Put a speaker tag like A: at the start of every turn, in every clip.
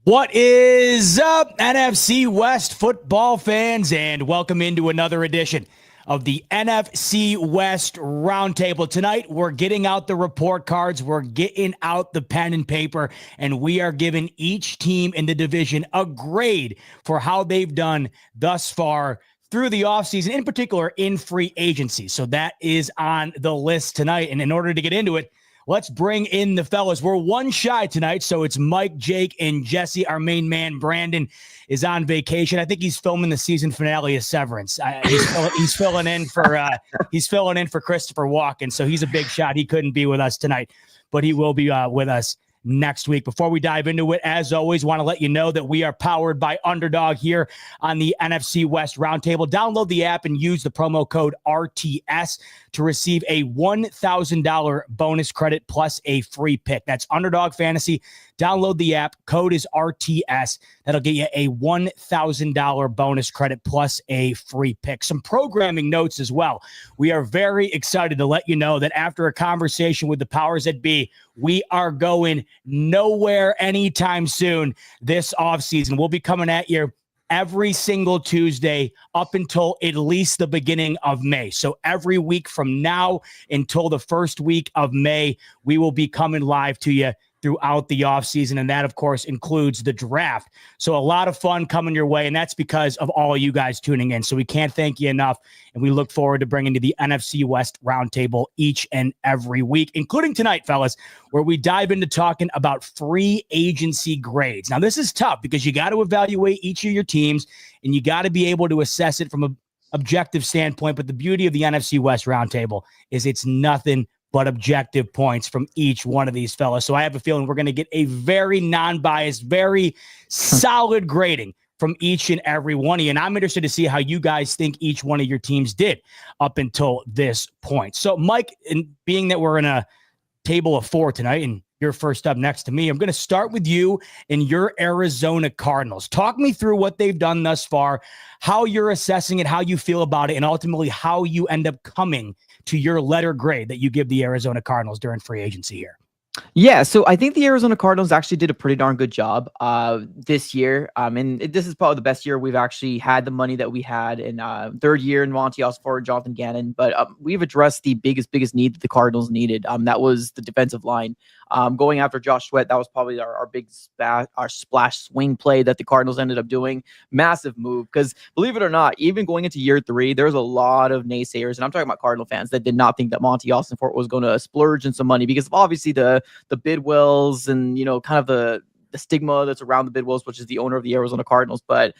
A: What is up, NFC West football fans, and welcome into another edition of the NFC West Roundtable. Tonight, we're getting out the report cards, we're getting out the pen and paper, and we are giving each team in the division a grade for how they've done thus far through the offseason, in particular in free agency. So that is on the list tonight, and in order to get into it, let's bring in the fellas. We're one shy tonight, so it's Mike, Jake, and Jesse. Our main man, Brandon, is on vacation. I think he's filming the season finale of Severance. He's filling in for Christopher Walken, so he's a big shot. He couldn't be with us tonight, but he will be with us next week. Before we dive into it, as always, want to let you know that we are powered by Underdog here on the NFC West Roundtable. Download the app and use the promo code RTS to receive a $1,000 bonus credit plus a free pick. That's Underdog Fantasy. Download the app. Code is RTS. That'll get you a $1,000 bonus credit plus a free pick. Some programming notes as well. We are very excited to let you know that after a conversation with the powers that be, we are going nowhere anytime soon this offseason. We'll be coming at you every single Tuesday up until at least the beginning of May. So every week from now until the first week of May, we will be coming live to you throughout the offseason, and that, of course, includes the draft. So a lot of fun coming your way, and that's because of all of you guys tuning in. So we can't thank you enough, and we look forward to bringing you the NFC West Roundtable each and every week, including tonight, fellas, where we dive into talking about free agency grades. Now, this is tough because you got to evaluate each of your teams, and you got to be able to assess it from an objective standpoint, but the beauty of the NFC West Roundtable is it's nothing but objective points from each one of these fellas. So I have a feeling we're going to get a very non-biased, very solid grading from each and every one of you. And I'm interested to see how you guys think each one of your teams did up until this point. So, Mike, and being that we're in a table of four tonight, and you're first up next to me, I'm going to start with you and your Arizona Cardinals. Talk me through what they've done thus far, how you're assessing it, how you feel about it, and ultimately how you end up coming to your letter grade that you give the Arizona Cardinals during free agency here.
B: Yeah, so I think the Arizona Cardinals actually did a pretty darn good job this year. And this is probably the best year we've actually had the money that we had in third year in Monty Osborne, Jonathan Gannon. But we've addressed the biggest need that the Cardinals needed. That was the defensive line. Going after Josh Sweat, that was probably our big splash swing play that the Cardinals ended up doing. Massive move, because believe it or not, even going into year 3, there's a lot of naysayers, and I'm talking about Cardinal fans that did not think that Monty Osborne was going to splurge in some money because of obviously the Bidwells and, kind of the stigma that's around the Bidwells, which is the owner of the Arizona Cardinals. But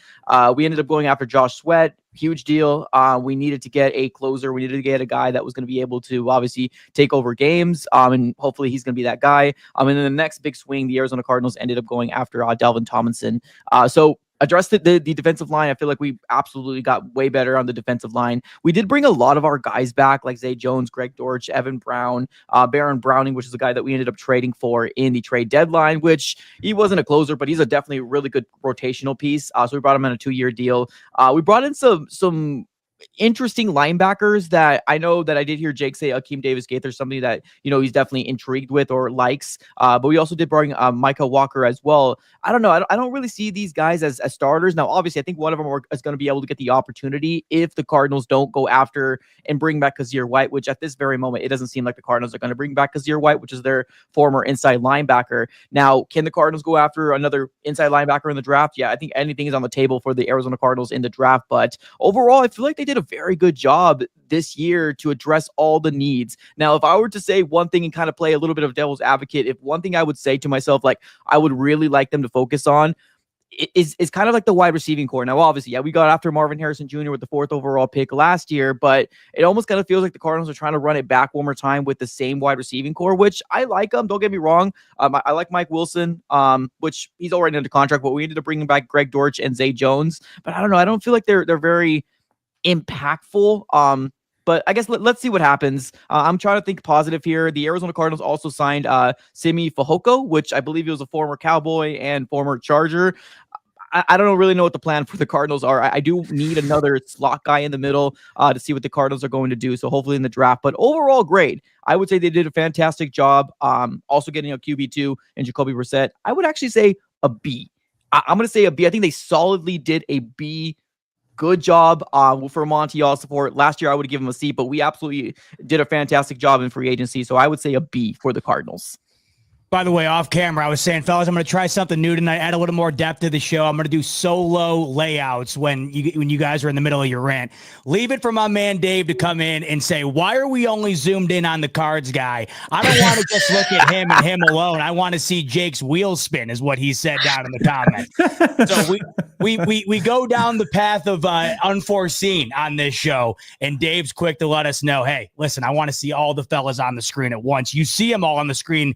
B: we ended up going after Josh Sweat. Huge deal. We needed to get a closer. We needed to get a guy that was going to be able to obviously take over games. And hopefully he's going to be that guy. And then the next big swing, the Arizona Cardinals ended up going after Dalvin Tomlinson. So addressed the defensive line. I feel like we absolutely got way better on the defensive line. We did bring a lot of our guys back, like Zay Jones, Greg Dortch, Evan Brown, Baron Browning, which is a guy that we ended up trading for in the trade deadline, which he wasn't a closer, but he's a definitely really good rotational piece. So we brought him on a 2-year deal. We brought in some interesting linebackers that I know that I did hear Jake say Akeem Davis-Gaither, somebody that, he's definitely intrigued with or likes. But we also did bring Micah Walker as well. I don't know. I don't really see these guys as starters. Now, obviously, I think one of them is going to be able to get the opportunity if the Cardinals don't go after and bring back Kazir White, which at this very moment, it doesn't seem like the Cardinals are going to bring back Kazir White, which is their former inside linebacker. Now, can the Cardinals go after another inside linebacker in the draft? Yeah, I think anything is on the table for the Arizona Cardinals in the draft. But overall, I feel like they did a very good job this year to address all the needs. Now, if I were to say one thing and kind of play a little bit of devil's advocate, if one thing I would say to myself, like I would really like them to focus on is kind of like the wide receiving core. Now, obviously, yeah, we got after Marvin Harrison Jr. with the 4th overall pick last year, but it almost kind of feels like the Cardinals are trying to run it back one more time with the same wide receiving core, which I like them. Don't get me wrong. I like Mike Wilson, which he's already under contract, but we ended up bringing back Greg Dortch and Zay Jones. But I don't know. I don't feel like they're very impactful. But I guess let's see what happens. I'm trying to think positive here. The Arizona Cardinals also signed Simi Fehoko, which I believe he was a former Cowboy and former Charger. I don't really know what the plan for the Cardinals are. I do need another slot guy in the middle to see what the Cardinals are going to do. So hopefully in the draft. But overall, great. I would say they did a fantastic job. Also getting a QB2 and Jacoby Brissett. I would actually say a B. I'm going to say a B. I think they solidly did a B. Good job for Monty Ossenfort. Last year, I would have given him a C, but we absolutely did a fantastic job in free agency. So I would say a B for the Cardinals.
A: By the way, off camera, I was saying, fellas, I'm going to try something new tonight, add a little more depth to the show. I'm going to do solo layouts when you guys are in the middle of your rant. Leave it for my man Dave to come in and say, why are we only zoomed in on the Cards guy? I don't want to just look at him and him alone. I want to see Jake's wheels spin, is what he said down in the comments. So we go down the path of unforeseen on this show, and Dave's quick to let us know, hey, listen, I want to see all the fellas on the screen at once. You see them all on the screen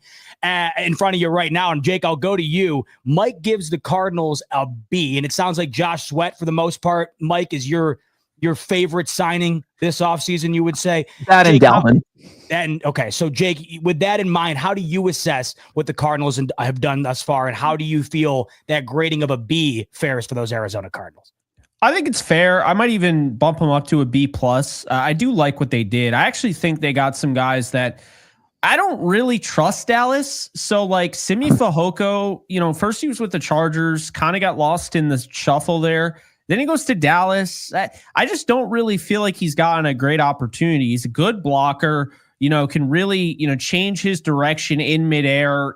A: in front of you right now. And Jake, I'll go to you. Mike gives the Cardinals a B, and it sounds like Josh Sweat, for the most part, Mike, is your favorite signing this offseason, you would say?
B: That and Dalvin.
A: And okay, so Jake, with that in mind, how do you assess what the Cardinals have done thus far, and how do you feel that grading of a B fares for those Arizona Cardinals?
C: I think it's fair. I might even bump them up to a B+. I do like what they did. I actually think they got some guys that I don't really trust Dallas. So like Simi Fehoko, first he was with the Chargers, kind of got lost in the shuffle there. Then he goes to Dallas. I just don't really feel like he's gotten a great opportunity. He's a good blocker, can really, change his direction in midair,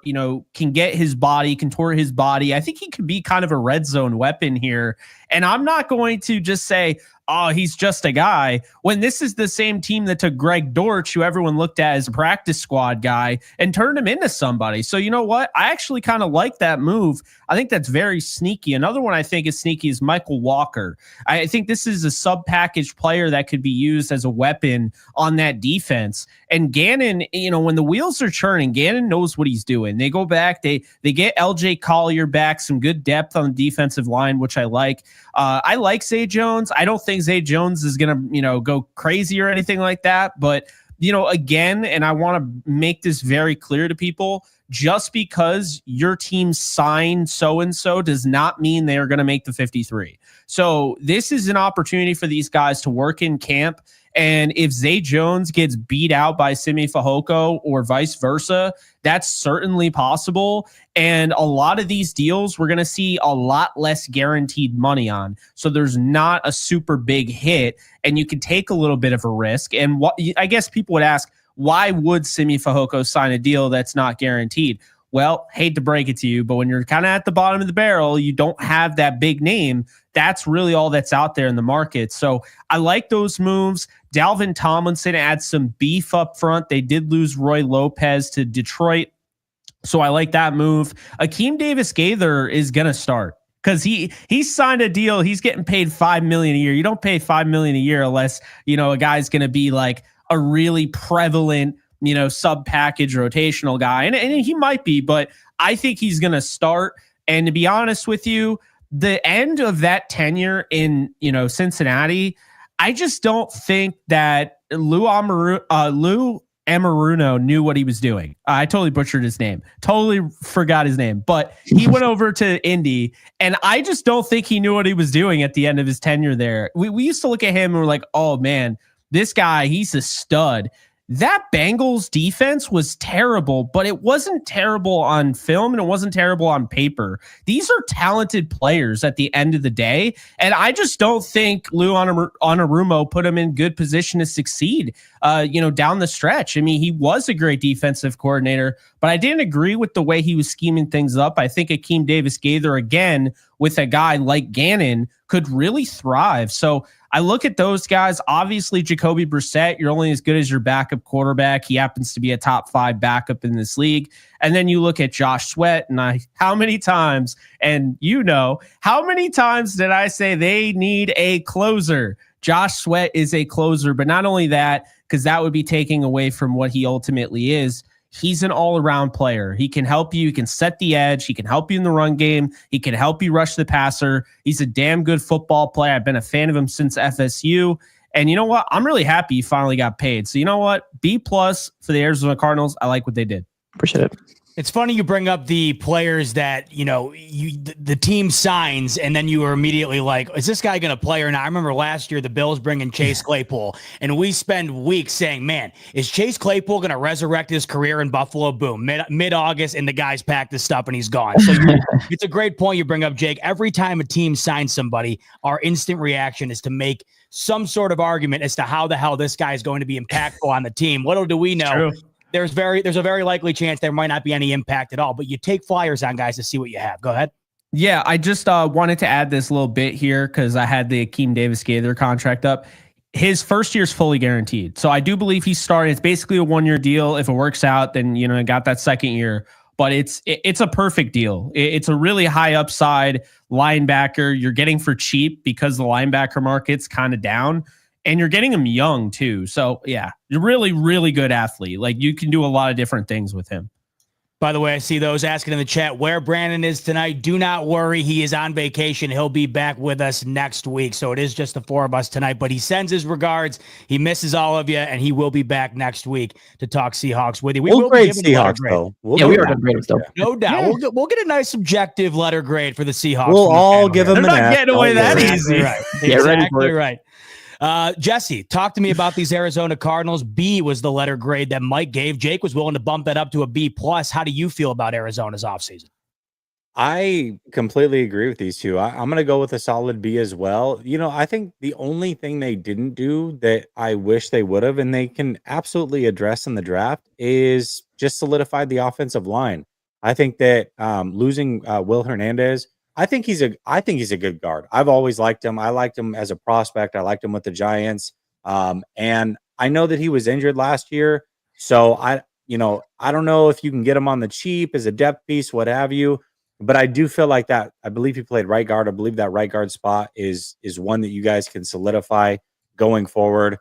C: can get his body, contort his body. I think he could be kind of a red zone weapon here. And I'm not going to just say, oh, he's just a guy, when this is the same team that took Greg Dortch, who everyone looked at as a practice squad guy, and turned him into somebody. So you know what? I actually kind of like that move. I think that's very sneaky. Another one I think is sneaky is Michael Walker. I think this is a sub-package player that could be used as a weapon on that defense. And Gannon, when the wheels are churning, Gannon knows what he's doing. They go back, they get LJ Collier back, some good depth on the defensive line, which I like. I like Zay Jones. I don't think Zay Jones is going to, go crazy or anything like that. But, again, and I want to make this very clear to people, just because your team signed so-and-so does not mean they are going to make the 53. So this is an opportunity for these guys to work in camp. And if Zay Jones gets beat out by Simi Fehoko or vice versa, that's certainly possible. And a lot of these deals, we're going to see a lot less guaranteed money on. So there's not a super big hit, and you can take a little bit of a risk. And what I guess people would ask, why would Simi Fehoko sign a deal that's not guaranteed? Well, hate to break it to you, but when you're kind of at the bottom of the barrel, you don't have that big name. That's really all that's out there in the market. So I like those moves. Dalvin Tomlinson adds some beef up front. They did lose Roy Lopez to Detroit, so I like that move. Akeem Davis-Gaither is going to start because he signed a deal. He's getting paid $5 million a year. You don't pay $5 million a year unless, a guy's going to be like a really prevalent, sub-package rotational guy. And he might be, but I think he's going to start. And to be honest with you, the end of that tenure in, Cincinnati, I just don't think that Lou Amaruno knew what he was doing. I totally butchered his name. Totally forgot his name. But he went over to Indy, and I just don't think he knew what he was doing at the end of his tenure there. We used to look at him and we're like, oh, man, this guy, he's a stud. That Bengals defense was terrible, but it wasn't terrible on film and it wasn't terrible on paper. These are talented players at the end of the day, and I just don't think Lou Anarumo put him in good position to succeed, down the stretch. I mean, he was a great defensive coordinator, but I didn't agree with the way he was scheming things up. I think Akeem Davis-Gaither, again, with a guy like Gannon, could really thrive. So I look at those guys. Obviously, Jacoby Brissett, you're only as good as your backup quarterback. He happens to be a top 5 backup in this league. And then you look at Josh Sweat, and how many times did I say they need a closer? Josh Sweat is a closer, but not only that, because that would be taking away from what he ultimately is. He's an all-around player. He can help you. He can set the edge. He can help you in the run game. He can help you rush the passer. He's a damn good football player. I've been a fan of him since FSU. And you know what? I'm really happy he finally got paid. So you know what? B+ for the Arizona Cardinals. I like what they did.
B: Appreciate it.
A: It's funny you bring up the players that, the team signs and then you were immediately like, is this guy going to play or not? I remember last year the Bills bringing Chase Claypool and we spend weeks saying, man, is Chase Claypool going to resurrect his career in Buffalo? Boom, mid-August and the guy's packed his stuff and he's gone. So it's a great point you bring up, Jake. Every time a team signs somebody, our instant reaction is to make some sort of argument as to how the hell this guy is going to be impactful on the team. Little do we know. There's a very likely chance there might not be any impact at all, but you take flyers on guys to see what you have. Go ahead.
C: Yeah, I just wanted to add this little bit here because I had the Akeem Davis-Gaither contract up. His first year is fully guaranteed. So I do believe he's starting. It's basically a 1-year deal. If it works out, then, I got that second year. But it's a perfect deal. It's a really high upside linebacker you're getting for cheap because the linebacker market's kind of down. And you're getting him young too. So yeah, you're really, really good athlete. Like you can do a lot of different things with him.
A: By the way, I see those asking in the chat where Brandon is tonight. Do not worry. He is on vacation. He'll be back with us next week. So it is just the 4 of us tonight, but he sends his regards. He misses all of you and he will be back next week to talk Seahawks with you.
D: We'll grade Seahawks though.
B: We are going to grade stuff.
A: No doubt. Yeah. We'll get a nice subjective letter grade for the Seahawks.
D: We'll all give them
C: an F. They're not getting away that easy.
A: Right. Exactly right. Jesse, talk to me about these Arizona Cardinals. B was the letter grade that Mike gave. Jake was willing to bump that up to a B+. How do you feel about Arizona's offseason?
D: I completely agree with these two. I'm going to go with a solid B as well. I think the only thing they didn't do that I wish they would have, and they can absolutely address in the draft, is just solidified the offensive line. I think that losing Will Hernandez, I think he's a good guard. I've always liked him. I liked him as a prospect. I liked him with the Giants. And I know that he was injured last year. So I don't know if you can get him on the cheap as a depth piece, what have you. But I do feel like that. I believe he played right guard. I believe that right guard spot is one that you guys can solidify going forward.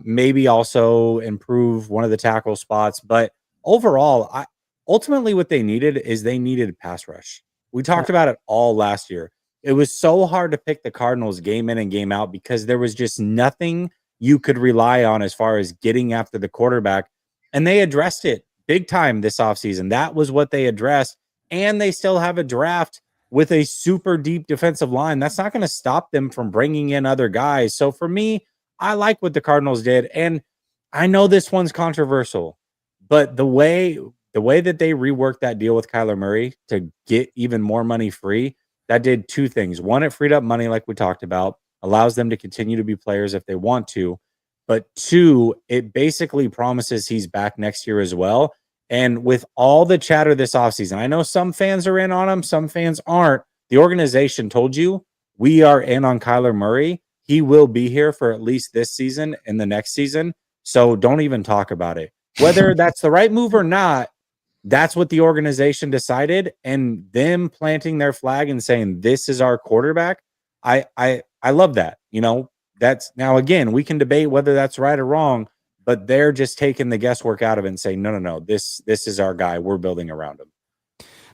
D: Maybe also improve one of the tackle spots. But overall, ultimately what they needed is they needed pass rush. We talked about it all last year. It was so hard to pick the Cardinals game in and game out because there was just nothing you could rely on as far as getting after the quarterback. And they addressed it big time this offseason. That was what they addressed. And they still have a draft with a super deep defensive line. That's not going to stop them from bringing in other guys. So for me, I like what the Cardinals did. And I know this one's controversial, but the way that they reworked that deal with Kyler Murray to get even more money free, that did two things. One, it freed up money like we talked about, allows them to continue to be players if they want to. But two, it basically promises he's back next year as well. And with all the chatter this offseason, I know some fans are in on him, some fans aren't. The organization told you, we are in on Kyler Murray. He will be here for at least this season and the next season. So don't even talk about it. Whether that's the right move or not, that's what the organization decided. And them planting their flag and saying, this is our quarterback. I love that. That's now, again, we can debate whether that's right or wrong, but they're just taking the guesswork out of it and saying, no, this is our guy. We're building around him.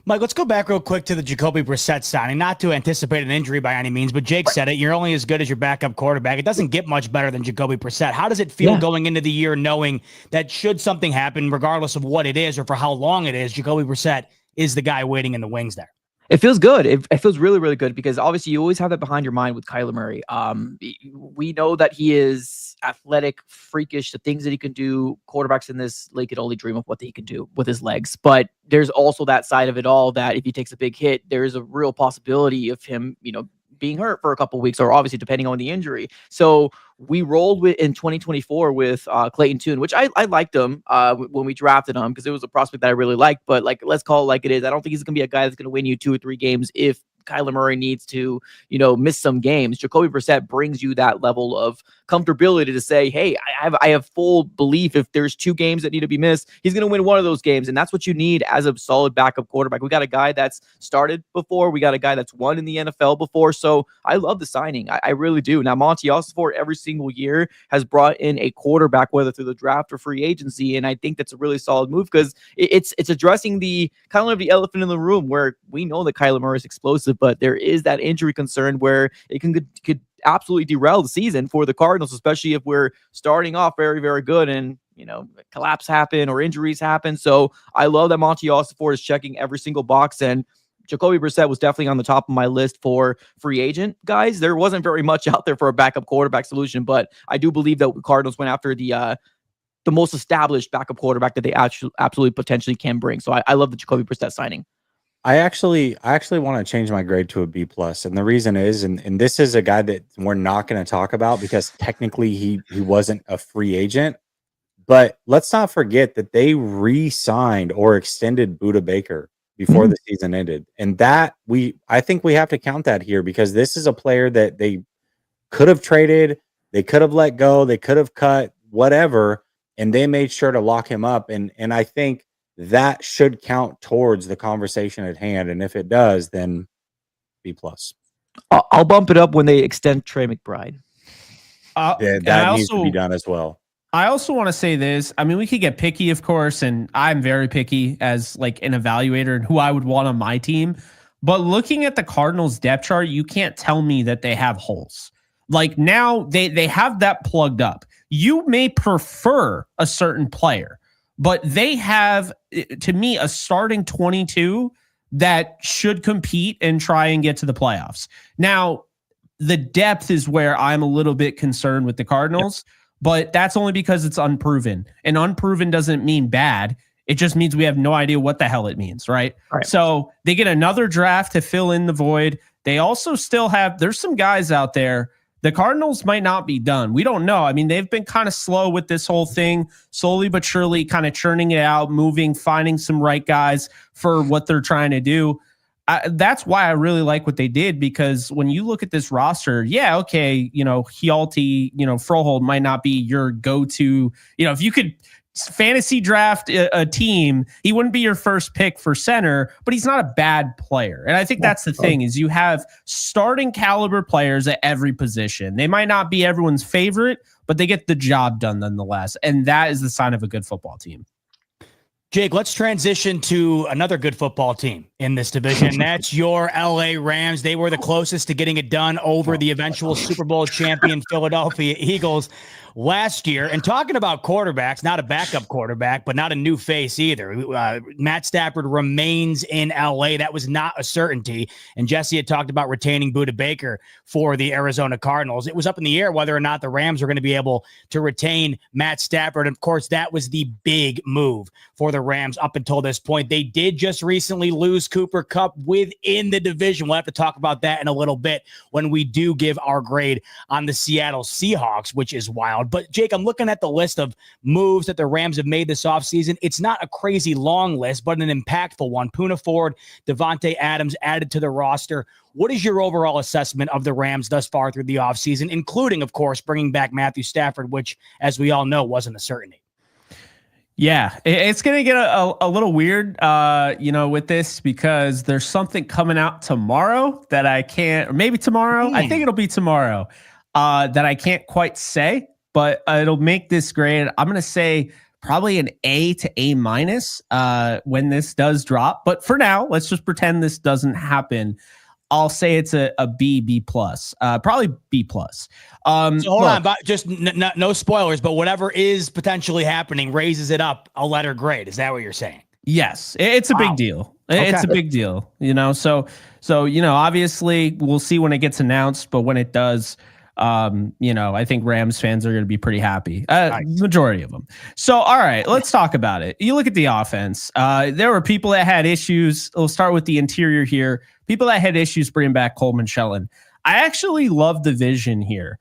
A: Mike, let's go back real quick to the Jacoby Brissett signing. Not to anticipate an injury by any means, but Jake said it. You're only as good as your backup quarterback. It doesn't get much better than Jacoby Brissett. How does it feel going into the year knowing that should something happen, regardless of what it is or for how long it is, Jacoby Brissett is the guy waiting in the wings there?
B: It feels good. It feels really, really good because obviously you always have that behind your mind with Kyler Murray. We know that he is athletic, freakish, the things that he can do. Quarterbacks in this league can only dream of what he can do with his legs. But there's also that side of it all that if he takes a big hit, there is a real possibility of him, being hurt for a couple of weeks, or obviously depending on the injury. So we rolled with in 2024 with Clayton Tune, which I liked him when we drafted him because it was a prospect that I really liked. But let's call it like it is. I don't think he's going to be a guy that's going to win you 2 or 3 games if Kyler Murray needs to, miss some games. Jacoby Brissett brings you that level of comfortability to say, hey, I have full belief if there's 2 games that need to be missed, he's going to win one of those games. And that's what you need as a solid backup quarterback. We got a guy that's started before. We got a guy that's won in the NFL before. So I love the signing. I really do. Now, Monty Ossenfort every single year has brought in a quarterback, whether through the draft or free agency. And I think that's a really solid move because it's addressing the kind of the elephant in the room where we know that Kyler Murray is explosive, but there is that injury concern where it could absolutely derail the season for the Cardinals, especially if we're starting off very, very good and, collapse happen or injuries happen. So I love that Monty Ossenfort is checking every single box, and Jacoby Brissett was definitely on the top of my list for free agent guys. There wasn't very much out there for a backup quarterback solution, but I do believe that the Cardinals went after the most established backup quarterback that they absolutely potentially can bring. So I love the Jacoby Brissett signing.
D: I actually want to change my grade to a B plus, and the reason is, and this is a guy that we're not going to talk about because technically he wasn't a free agent, but let's not forget that they re-signed or extended Budda Baker before the season ended, and that I think we have to count that here because this is a player that they could have traded, they could have let go, they could have cut, whatever, and they made sure to lock him up, and I think that should count towards the conversation at hand. And if it does, then B plus.
B: I'll bump it up when they extend Trey McBride.
D: That needs to be done as well.
C: I also want to say this. I mean, we could get picky, of course, and I'm very picky as like an evaluator and who I would want on my team. But looking at the Cardinals depth chart, you can't tell me that they have holes. Like now they have that plugged up. You may prefer a certain player, but they have, to me, a starting 22 that should compete and try and get to the playoffs. Now, the depth is where I'm a little bit concerned with the Cardinals, but that's only because it's unproven. And unproven doesn't mean bad. It just means we have no idea what the hell it means, right? So they get another draft to fill in the void. They also still have, there's some guys out there. The Cardinals might not be done. We don't know. I mean, they've been kind of slow with this whole thing, slowly but surely kind of churning it out, moving, finding some right guys for what they're trying to do. That's why I really like what they did, because when you look at this roster, Hjalti, Frohold might not be your go-to, if you could fantasy draft a team, he wouldn't be your first pick for center, but he's not a bad player. And I think that's the thing, is you have starting caliber players at every position. They might not be everyone's favorite, but they get the job done nonetheless. And that is the sign of a good football team.
A: Jake, let's transition to another good football team in this division. And that's your LA Rams. They were the closest to getting it done over the eventual Super Bowl champion Philadelphia Eagles last year. And talking about quarterbacks, not a backup quarterback, but not a new face either. Matt Stafford remains in LA. That was not a certainty. And Jesse had talked about retaining Budda Baker for the Arizona Cardinals. It was up in the air whether or not the Rams were going to be able to retain Matt Stafford. And of course, that was the big move for the Rams up until this point. They did just recently lose Cooper Kupp within the division. We'll have to talk about that in a little bit when we do give our grade on the Seattle Seahawks, which is wild. But Jake, I'm looking at the list of moves that the Rams have made this offseason. It's not a crazy long list, but an impactful one. Poona Ford, Devontae Adams added to the roster. What is your overall assessment of the Rams thus far through the offseason, including, of course, bringing back Matthew Stafford, which, as we all know, wasn't a certainty?
C: Yeah, it's going to get a little weird, with this, because there's something coming out tomorrow that I can't, or maybe tomorrow. I think it'll be tomorrow that I can't quite say, but it'll make this grade. I'm going to say probably an A to A minus when this does drop. But for now, let's just pretend this doesn't happen. I'll say it's a B plus, probably B plus.
A: So hold on, but just no spoilers, but whatever is potentially happening raises it up a letter grade. Is that what you're saying?
C: Yes, it's a big deal. Okay. It's a big deal, So obviously we'll see when it gets announced, but when it does, I think Rams fans are going to be pretty happy. Nice. Majority of them. So, all right, let's talk about it. You look at the offense. There were people that had issues. We'll start with the interior here. People that had issues bringing back Coleman Shelton. I actually love the vision here.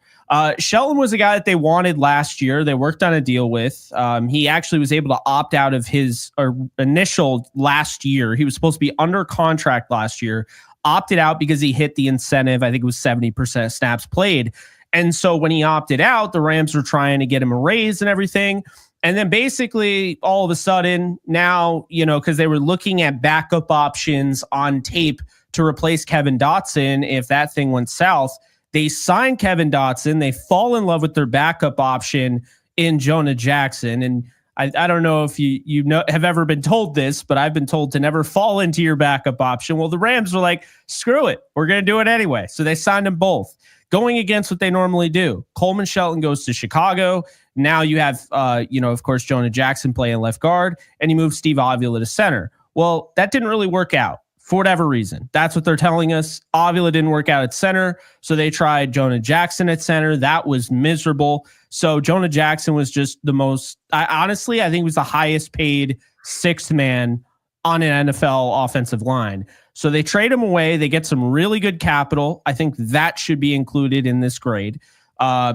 C: Shelton was a guy that they wanted last year. They worked on a deal with. He actually was able to opt out of his initial last year. He was supposed to be under contract last year, opted out because he hit the incentive. I think it was 70% snaps played. And so when he opted out, the Rams were trying to get him a raise and everything. And then basically all of a sudden now, because they were looking at backup options on tape to replace Kevin Dotson if that thing went south, they signed Kevin Dotson. They fall in love with their backup option in Jonah Jackson. And I don't know if you have ever been told this, but I've been told to never fall into your backup option. Well, the Rams were like, screw it. We're going to do it anyway. So they signed them both. going against what they normally do. Coleman Shelton goes to Chicago. Now you have, of course, Jonah Jackson playing left guard, and you move Steve Avila to center. Well, that didn't really work out for whatever reason. That's what they're telling us. Avila didn't work out at center, so they tried Jonah Jackson at center. That was miserable. So Jonah Jackson was just the most, I think he was the highest paid sixth man on an NFL offensive line. So they trade him away. They get some really good capital. I think that should be included in this grade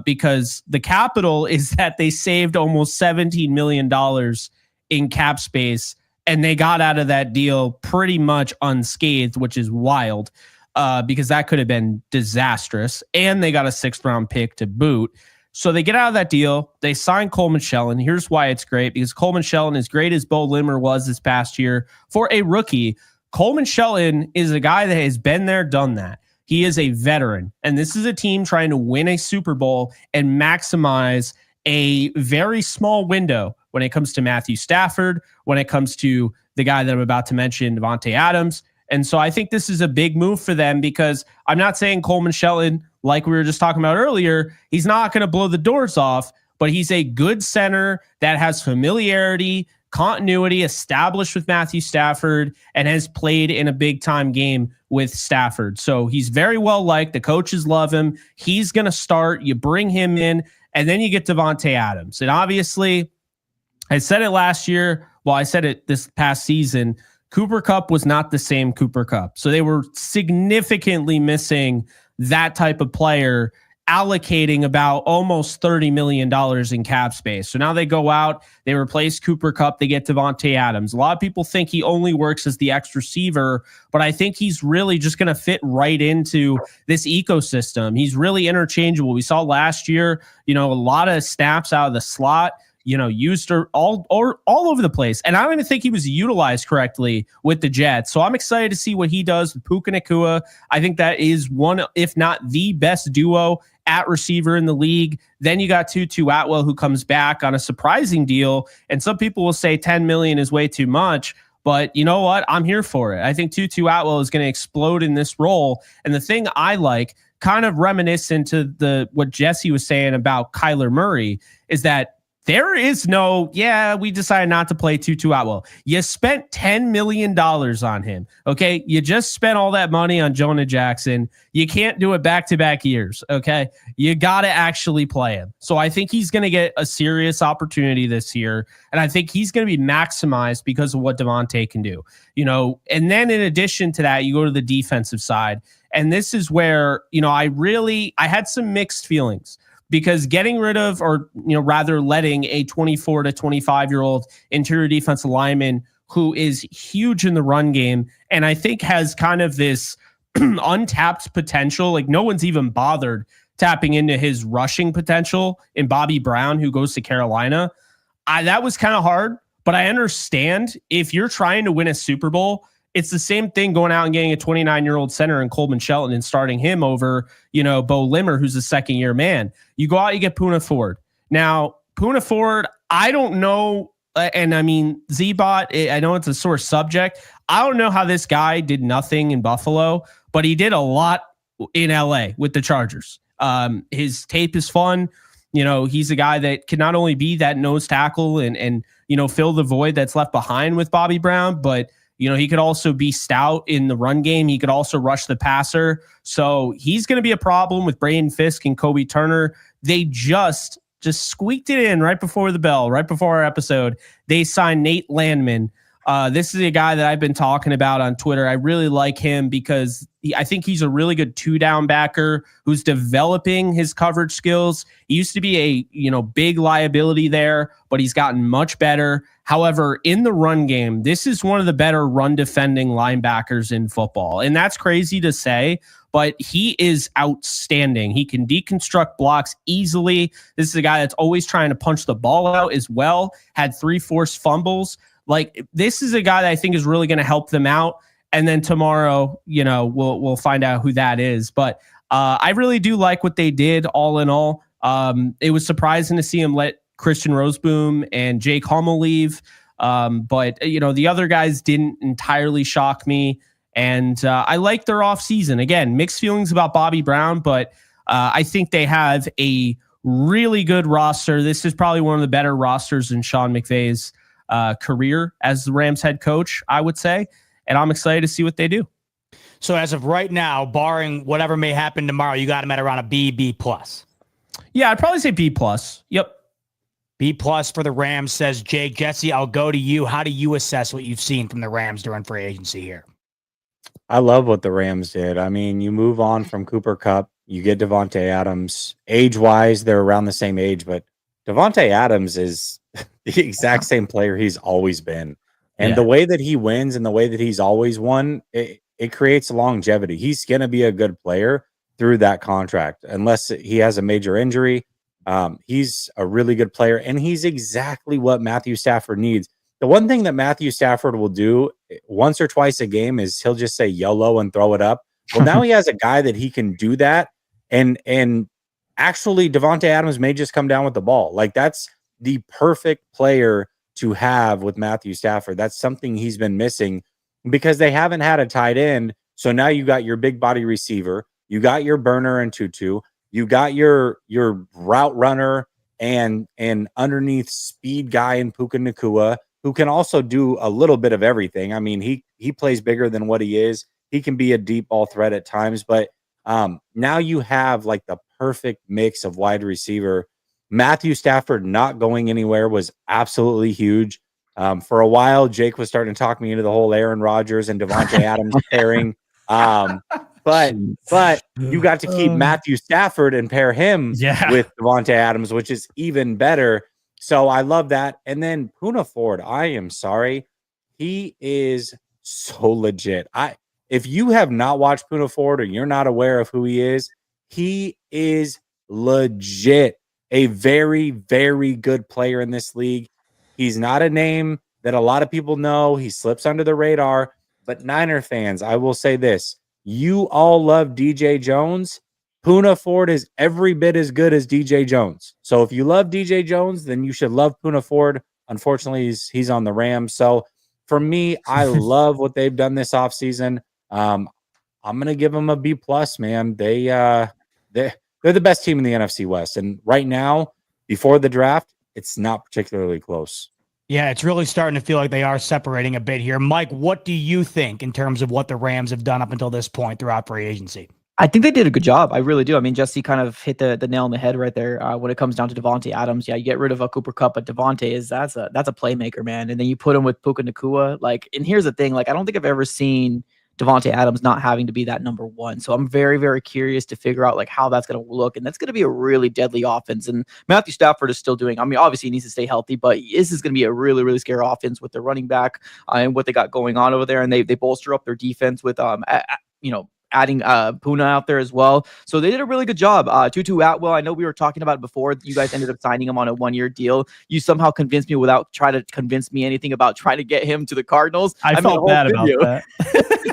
C: because the capital is that they saved almost $17 million in cap space, and they got out of that deal pretty much unscathed, which is wild because that could have been disastrous. And they got a 6th round pick to boot. So they get out of that deal. They sign Coleman Shelton. Here's why it's great, because Coleman Shelton, as great as Bo Limmer was this past year for a rookie, Coleman Shelton is a guy that has been there, done that. He is a veteran. And this is a team trying to win a Super Bowl and maximize a very small window when it comes to Matthew Stafford, when it comes to the guy that I'm about to mention, Davante Adams. And so I think this is a big move for them because I'm not saying Coleman Shelton, like we were just talking about earlier, he's not going to blow the doors off, but he's a good center that has familiarity, continuity established with Matthew Stafford, and has played in a big time game with Stafford. So he's very well liked. The coaches love him. He's going to start. You bring him in, and then you get Davante Adams. And obviously, I said it last year. Well, I said it this past season. Cooper Kupp was not the same Cooper Kupp. So they were significantly missing that type of player, allocating about almost $30 million in cap space. So now they go out, they replace Cooper Kupp, they get Davante Adams. A lot of people think he only works as the X receiver, but I think he's really just going to fit right into this ecosystem. He's really interchangeable. We saw last year, a lot of snaps out of the slot, used all over the place. And I don't even think he was utilized correctly with the Jets. So I'm excited to see what he does with Puka Nacua. I think that is one, if not the best duo at receiver in the league. Then you got Tutu Atwell, who comes back on a surprising deal. And some people will say $10 million is way too much. But you know what? I'm here for it. I think Tutu Atwell is going to explode in this role. And the thing I like, kind of reminiscent to what Jesse was saying about Kyler Murray, is that there is no, we decided not to play Tutu Atwell. You spent $10 million on him, okay? You just spent all that money on Jonah Jackson. You can't do it back-to-back years, okay? You got to actually play him. So I think he's going to get a serious opportunity this year, and I think he's going to be maximized because of what Davante can do. And then in addition to that, you go to the defensive side, and this is where, I had some mixed feelings. Because getting rid of, or rather letting a 24 to 25-year-old interior defensive lineman who is huge in the run game, and I think has kind of this untapped potential, like no one's even bothered tapping into his rushing potential in Bobby Brown, who goes to Carolina. That was kind of hard, but I understand if you're trying to win a Super Bowl, it's the same thing going out and getting a 29-year-old center in Coleman Shelton and starting him over, Bo Limmer, who's a second-year man. You go out, you get Poona Ford. Now, Poona Ford, I don't know, and I mean, Z-Bot, I know it's a sore subject. I don't know how this guy did nothing in Buffalo, but he did a lot in LA with the Chargers. His tape is fun. He's a guy that can not only be that nose tackle and fill the void that's left behind with Bobby Brown, but he could also be stout in the run game. He could also rush the passer. So he's going to be a problem with Braden Fisk and Kobe Turner. They just squeaked it in right before the bell, right before our episode. They signed Nate Landman. This is a guy that I've been talking about on Twitter. I really like him because I think he's a really good 2-down backer who's developing his coverage skills. He used to be a big liability there, but he's gotten much better. However, in the run game, this is one of the better run defending linebackers in football. And that's crazy to say, but he is outstanding. He can deconstruct blocks easily. This is a guy that's always trying to punch the ball out as well. Had 3 forced fumbles. Like, this is a guy that I think is really going to help them out. And then tomorrow, we'll find out who that is. But I really do like what they did all in all. It was surprising to see him let Christian Roseboom and Jake Hummel leave. But the other guys didn't entirely shock me. And I like their offseason. Again, mixed feelings about Bobby Brown, but I think they have a really good roster. This is probably one of the better rosters in Sean McVay's career as the Rams head coach, I would say. And I'm excited to see what they do.
A: So as of right now, barring whatever may happen tomorrow, you got them at around a B plus.
C: Yeah, I'd probably say B plus. Yep.
A: B plus for the Rams, says Jake. Jesse, I'll go to you. How do you assess what you've seen from the Rams during free agency here?
D: I love what the Rams did. I mean, you move on from Cooper Kupp, you get Devontae Adams. Age-wise, they're around the same age, but Devontae Adams is the exact same player he's always been. And the way that he wins and the way that he's always won, it creates longevity. He's going to be a good player through that contract, unless he has a major injury. He's a really good player, and he's exactly what Matthew Stafford needs. The one thing that Matthew Stafford will do once or twice a game is he'll just say YOLO and throw it up. Well, now he has a guy that he can do that. And actually, Devontae Adams may just come down with the ball. Like, that's the perfect player to have with Matthew Stafford. That's something he's been missing because they haven't had a tight end. So now you got your big body receiver, you got your burner and Tutu, you got your route runner and underneath speed guy in Puka Nacua, who can also do a little bit of everything. I mean, he plays bigger than what he is. He can be a deep ball threat at times, but now you have like the perfect mix of wide receiver. Matthew Stafford not going anywhere was absolutely huge. For a while, Jake was starting to talk me into the whole Aaron Rodgers and Devontae Adams pairing. But you got to keep Matthew Stafford and pair him with Devontae Adams, which is even better. So I love that. And then Poona Ford, I am sorry. He is so legit. If you have not watched Poona Ford or you're not aware of who he is legit. A very, very good player in this league. He's not a name that a lot of people know. He slips under the radar. But Niner fans, I will say this. You all love DJ Jones. Poona Ford is every bit as good as DJ Jones. So if you love DJ Jones, then you should love Poona Ford. Unfortunately, he's on the Rams. So for me, I love what they've done this offseason. I'm going to give them a B plus, man. They're the best team in the NFC West. And right now, before the draft, it's not particularly close.
A: Yeah, it's really starting to feel like they are separating a bit here. Mike, what do you think in terms of what the Rams have done up until this point throughout free agency?
B: I think they did a good job. I really do. I mean, Jesse kind of hit the nail on the head right there when it comes down to Devontae Adams. Yeah, you get rid of a Cooper Kupp, but Devontae that's a playmaker, man. And then you put him with Puka Nacua. Like, and here's the thing, like, I don't think I've ever seen Devontae Adams not having to be that number one. So I'm very, very curious to figure out like how that's going to look. And that's going to be a really deadly offense. And Matthew Stafford is still doing, I mean, obviously he needs to stay healthy, but this is going to be a really, really scary offense with their running back and what they got going on over there. And they bolster up their defense with, adding Poona out there as well. So they did a really good job. Tutu Atwell, I know we were talking about it before. You guys ended up signing him on a 1-year deal. You somehow convinced me without trying to convince me anything about trying to get him to the Cardinals.
C: I felt bad about that.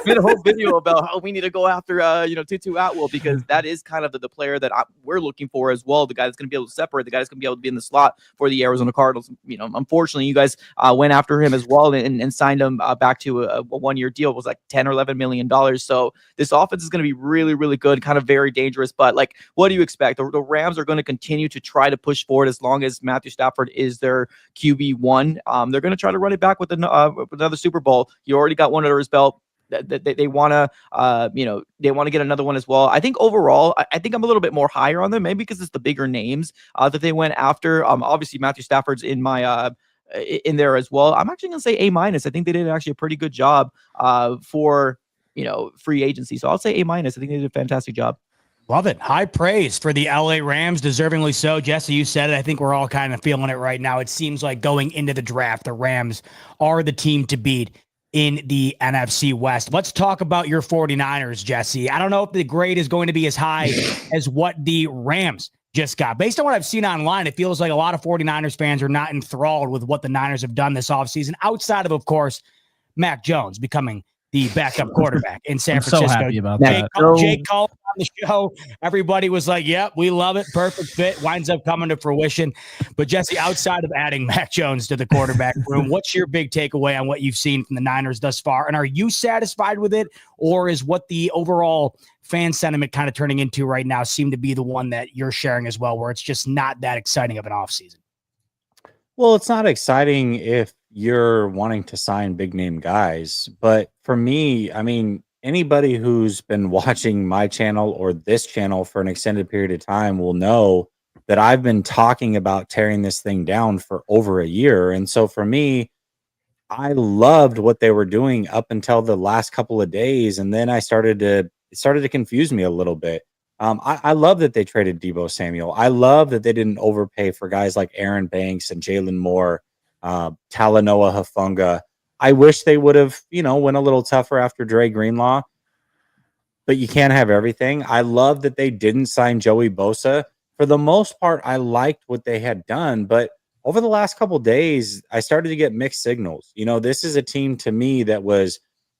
B: Made a whole video about how we need to go after Tutu Atwell, because that is kind of the player that we're looking for as well. The guy that's going to be able to separate, the guy that's going to be able to be in the slot for the Arizona Cardinals. You know, unfortunately, you guys went after him as well and signed him back to a 1-year deal. It was like $10 or $11 million. So this offense is going to be really, really good, kind of very dangerous. But like, what do you expect? The Rams are going to continue to try to push forward as long as Matthew Stafford is their QB1. They're going to try to run it back with another Super Bowl. He already got one under his belt. They want to, they want to get another one as well. I think overall, I think I'm a little bit more higher on them, maybe because it's the bigger names that they went after. Obviously Matthew Stafford's in my in there as well. I'm actually going to say A-. I think they did actually a pretty good job for free agency. So I'll say A-. I think they did a fantastic job.
A: Love it. High praise for the LA Rams, deservingly so. Jesse, you said it. I think we're all kind of feeling it right now. It seems like going into the draft, the Rams are the team to beat in the NFC West. Let's talk about your 49ers, Jesse. I don't know if the grade is going to be as high as what the Rams just got. Based on what I've seen online, it feels like a lot of 49ers fans are not enthralled with what the Niners have done this offseason, outside of course, Mac Jones becoming the backup quarterback in San Francisco.
C: So happy about that.
A: Jake called the show. Everybody was like, yep, we love it. Perfect fit. Winds up coming to fruition. But Jesse, outside of adding Mac Jones to the quarterback room, what's your big takeaway on what you've seen from the Niners thus far? And are you satisfied with it? Or is what the overall fan sentiment kind of turning into right now seem to be the one that you're sharing as well, where it's just not that exciting of an offseason?
D: Well, it's not exciting if you're wanting to sign big name guys. But for me, I mean, anybody who's been watching my channel or this channel for an extended period of time will know that I've been talking about tearing this thing down for over a year. And so for me, I loved what they were doing up until the last couple of days. And then it started to confuse me a little bit. I love that they traded Deebo Samuel. I love that they didn't overpay for guys like Aaron Banks and Jalen Moore, Talanoa Hufanga. I wish they would have, went a little tougher after Dre Greenlaw, but you can't have everything. I love that they didn't sign Joey Bosa. For the most part, I liked what they had done, but over the last couple of days, I started to get mixed signals. This is a team to me that was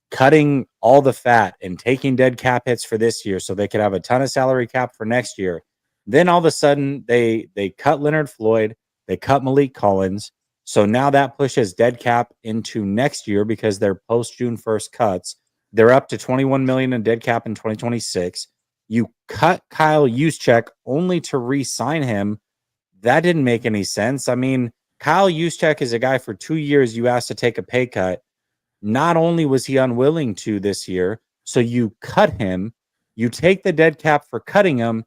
D: cutting all the fat and taking dead cap hits for this year so they could have a ton of salary cap for next year. Then all of a sudden they cut Leonard Floyd, they cut Malik Collins. So now that pushes dead cap into next year because they're post June 1st cuts. They're up to 21 million in dead cap in 2026. You cut Kyle Juszczyk only to re-sign him. That didn't make any sense. I mean, Kyle Juszczyk is a guy for 2 years you asked to take a pay cut. Not only was he unwilling to this year, so you cut him, you take the dead cap for cutting him,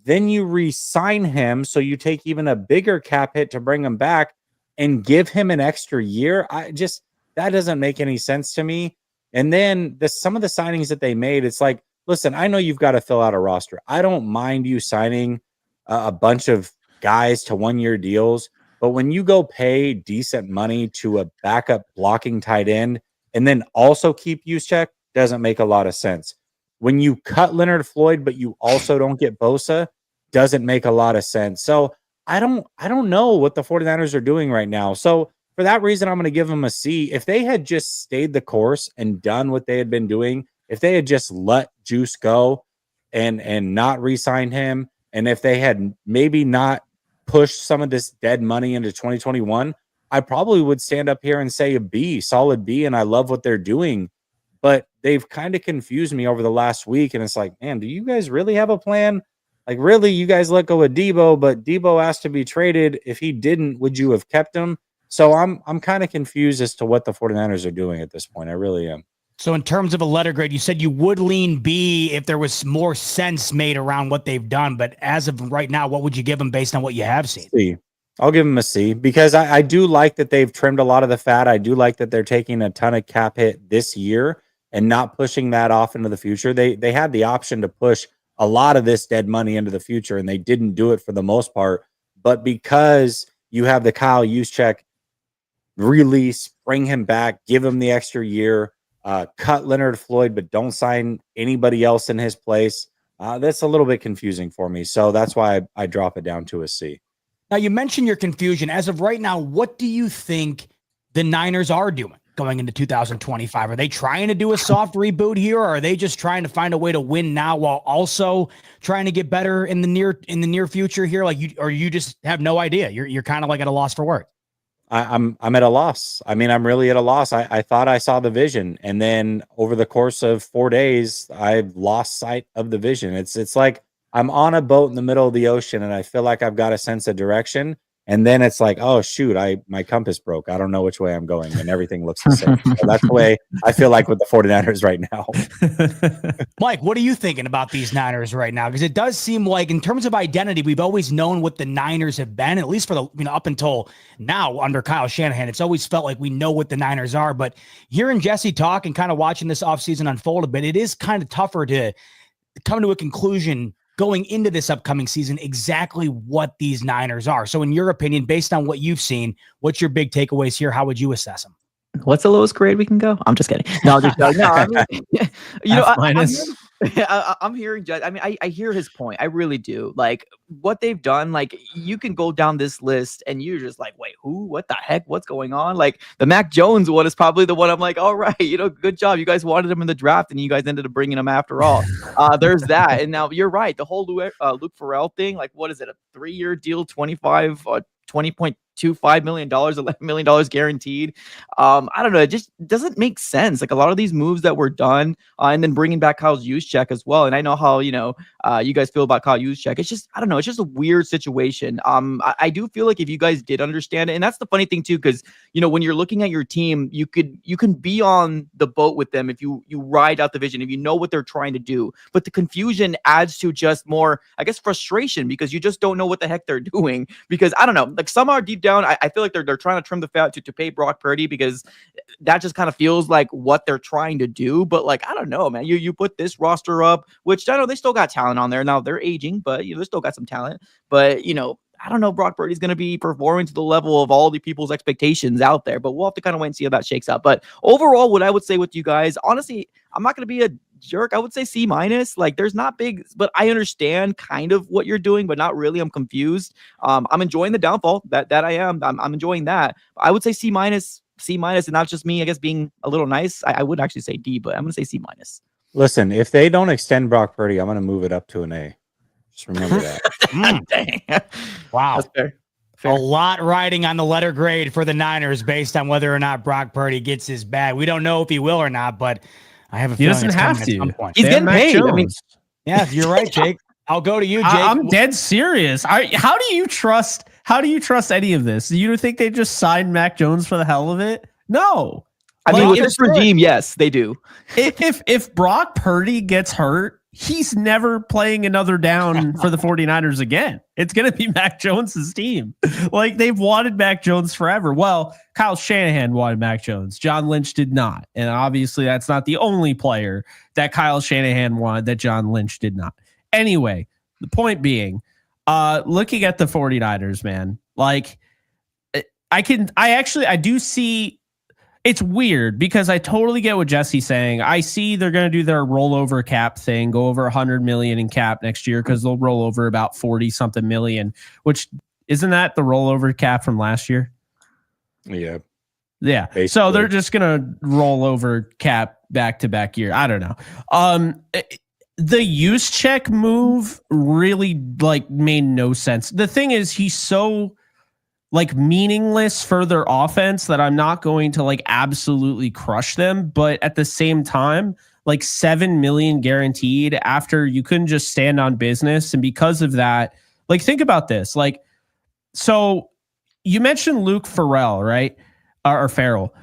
D: then you re-sign him, so you take even a bigger cap hit to bring him back and give him an extra year. That doesn't make any sense to me. And then some of the signings that they made, it's like, listen, I know you've got to fill out a roster. I don't mind you signing a bunch of guys to 1-year deals, but when you go pay decent money to a backup blocking tight end, and then also keep Juszczyk, doesn't make a lot of sense. When you cut Leonard Floyd, but you also don't get Bosa, doesn't make a lot of sense. So I don't know what the 49ers are doing right now. So for that reason, I'm going to give them a C. If they had just stayed the course and done what they had been doing, if they had just let Juice go and not re-signed him, and if they had maybe not pushed some of this dead money into 2021, I probably would stand up here and say a B, solid B, and I love what they're doing. But they've kind of confused me over the last week, and it's like, man, do you guys really have a plan? Like, really, you guys let go of Deebo, but Deebo asked to be traded. If he didn't, would you have kept him? So I'm kind of confused as to what the 49ers are doing at this point. I really am.
A: So in terms of a letter grade, you said you would lean B if there was more sense made around what they've done. But as of right now, what would you give them based on what you have seen?
D: C. I'll give them a C because I do like that they've trimmed a lot of the fat. I do like that they're taking a ton of cap hit this year and not pushing that off into the future. They had the option to push a lot of this dead money into the future, and they didn't do it for the most part. But because you have the Kyle Juszczyk release, bring him back, give him the extra year, cut Leonard Floyd, but don't sign anybody else in his place, that's a little bit confusing for me. So that's why I drop it down to a C.
A: Now, you mentioned your confusion. As of right now, what do you think the Niners are doing going into 2025? Are they trying to do a soft reboot here, or are they just trying to find a way to win now while also trying to get better in the near future here? Like you just have no idea. You're kind of like at a loss for words.
D: I'm at a loss. I mean, I'm really at a loss. I thought I saw the vision, and then over the course of 4 days, I've lost sight of the vision. It's like I'm on a boat in the middle of the ocean, and I feel like I've got a sense of direction. And then it's like, oh shoot, my compass broke. I don't know which way I'm going, and everything looks the same. So that's the way I feel like with the 49ers right now.
A: Mike, what are you thinking about these Niners right now? Because it does seem like in terms of identity, we've always known what the Niners have been, at least for the up until now under Kyle Shanahan. It's always felt like we know what the Niners are. But hearing Jesse talk and kind of watching this offseason unfold a bit, it is kind of tougher to come to a conclusion going into this upcoming season exactly what these Niners are. So in your opinion, based on what you've seen, what's your big takeaways here? How would you assess them?
B: What's the lowest grade we can go? I'm just kidding. No, I mean, I'm hearing Judge. I mean, I hear his point. I really do. Like what they've done, like you can go down this list and you're just like, wait, who? What the heck? What's going on? Like the Mac Jones one is probably the one I'm like, all right, good job. You guys wanted him in the draft and you guys ended up bringing him after all. There's that. And now you're right. The whole Luke Farrell thing, like what is it? A 3-year deal, 20.25 million dollars, $11 million guaranteed. I don't know. It just doesn't make sense. Like a lot of these moves that were done, and then bringing back Kyle Juszczyk as well. And I know how you guys feel about Kyle Juszczyk. It's just I don't know. It's just a weird situation. I do feel like if you guys did understand it, and that's the funny thing too, because when you're looking at your team, you can be on the boat with them if you ride out the vision, if you know what they're trying to do. But the confusion adds to just more, I guess, frustration because you just don't know what the heck they're doing. Because I don't know, like somehow deep down, I feel like they're trying to trim the fat to pay Brock Purdy because that just kind of feels like what they're trying to do. But like, I don't know, man, you put this roster up, which I know they still got talent on there. Now they're aging, but they still got some talent. But I don't know, Brock Purdy's going to be performing to the level of all the people's expectations out there, but we'll have to kind of wait and see how that shakes out. But overall, what I would say with you guys, honestly, I'm not going to be a jerk. I would say C-. Like there's not big, but I understand kind of what you're doing, but not really. I'm confused. I'm enjoying the downfall that I am. I'm enjoying that. I would say C-, and not just me, I guess, being a little nice. I would actually say D, but I'm going to say C-.
D: Listen, if they don't extend Brock Purdy, I'm going to move it up to an A. Just remember that.
B: Dang.
A: Wow.
B: That's fair.
A: A lot riding on the letter grade for the Niners based on whether or not Brock Purdy gets his bag. We don't know if he will or not, but I have a feeling
C: doesn't
A: it's
C: have
A: coming
C: to.
A: at some point.
B: He's getting paid. I mean,
A: Yeah, you're right, Jake. I'll go to you, Jake.
C: I'm dead serious. How do you trust any of this? Do you think they just signed Mac Jones for the hell of it? No.
B: I mean, with this regime, yes, they do.
C: If Brock Purdy gets hurt, he's never playing another down for the 49ers again. It's going to be Mac Jones's team. Like they've wanted Mac Jones forever. Well, Kyle Shanahan wanted Mac Jones. John Lynch did not. And obviously that's not the only player that Kyle Shanahan wanted that John Lynch did not. Anyway, the point being, looking at the 49ers, man, like I do see. It's weird because I totally get what Jesse's saying. I see they're going to do their rollover cap thing, go over 100 million in cap next year because they'll roll over about 40 something million, which isn't that the rollover cap from last year?
D: Yeah.
C: Yeah.
D: Basically.
C: So they're just going to roll over cap back to back year. I don't know. The Juszczyk move really made no sense. The thing is, he's so meaningless for their offense that I'm not going to absolutely crush them. But at the same time, 7 million guaranteed after you couldn't just stand on business. And because of that, think about this. So you mentioned Luke Farrell, right? Or Farrell.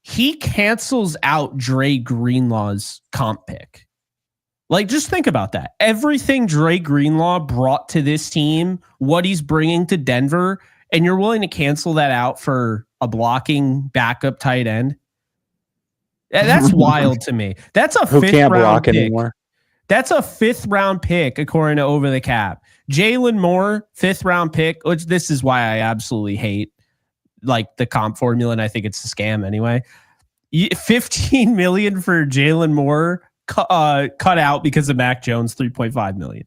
C: He cancels out Dre Greenlaw's comp pick. Just think about that. Everything Dre Greenlaw brought to this team, what he's bringing to Denver, and you're willing to cancel that out for a blocking backup tight end? That's wild to me. That's a fifth round pick. Anymore. That's a 5th round pick, according to Over the Cap. Jalen Moore, 5th round pick, which this is why I absolutely hate the comp formula, and I think it's a scam anyway. 15 million for Jalen Moore, cut out because of Mac Jones, 3.5 million.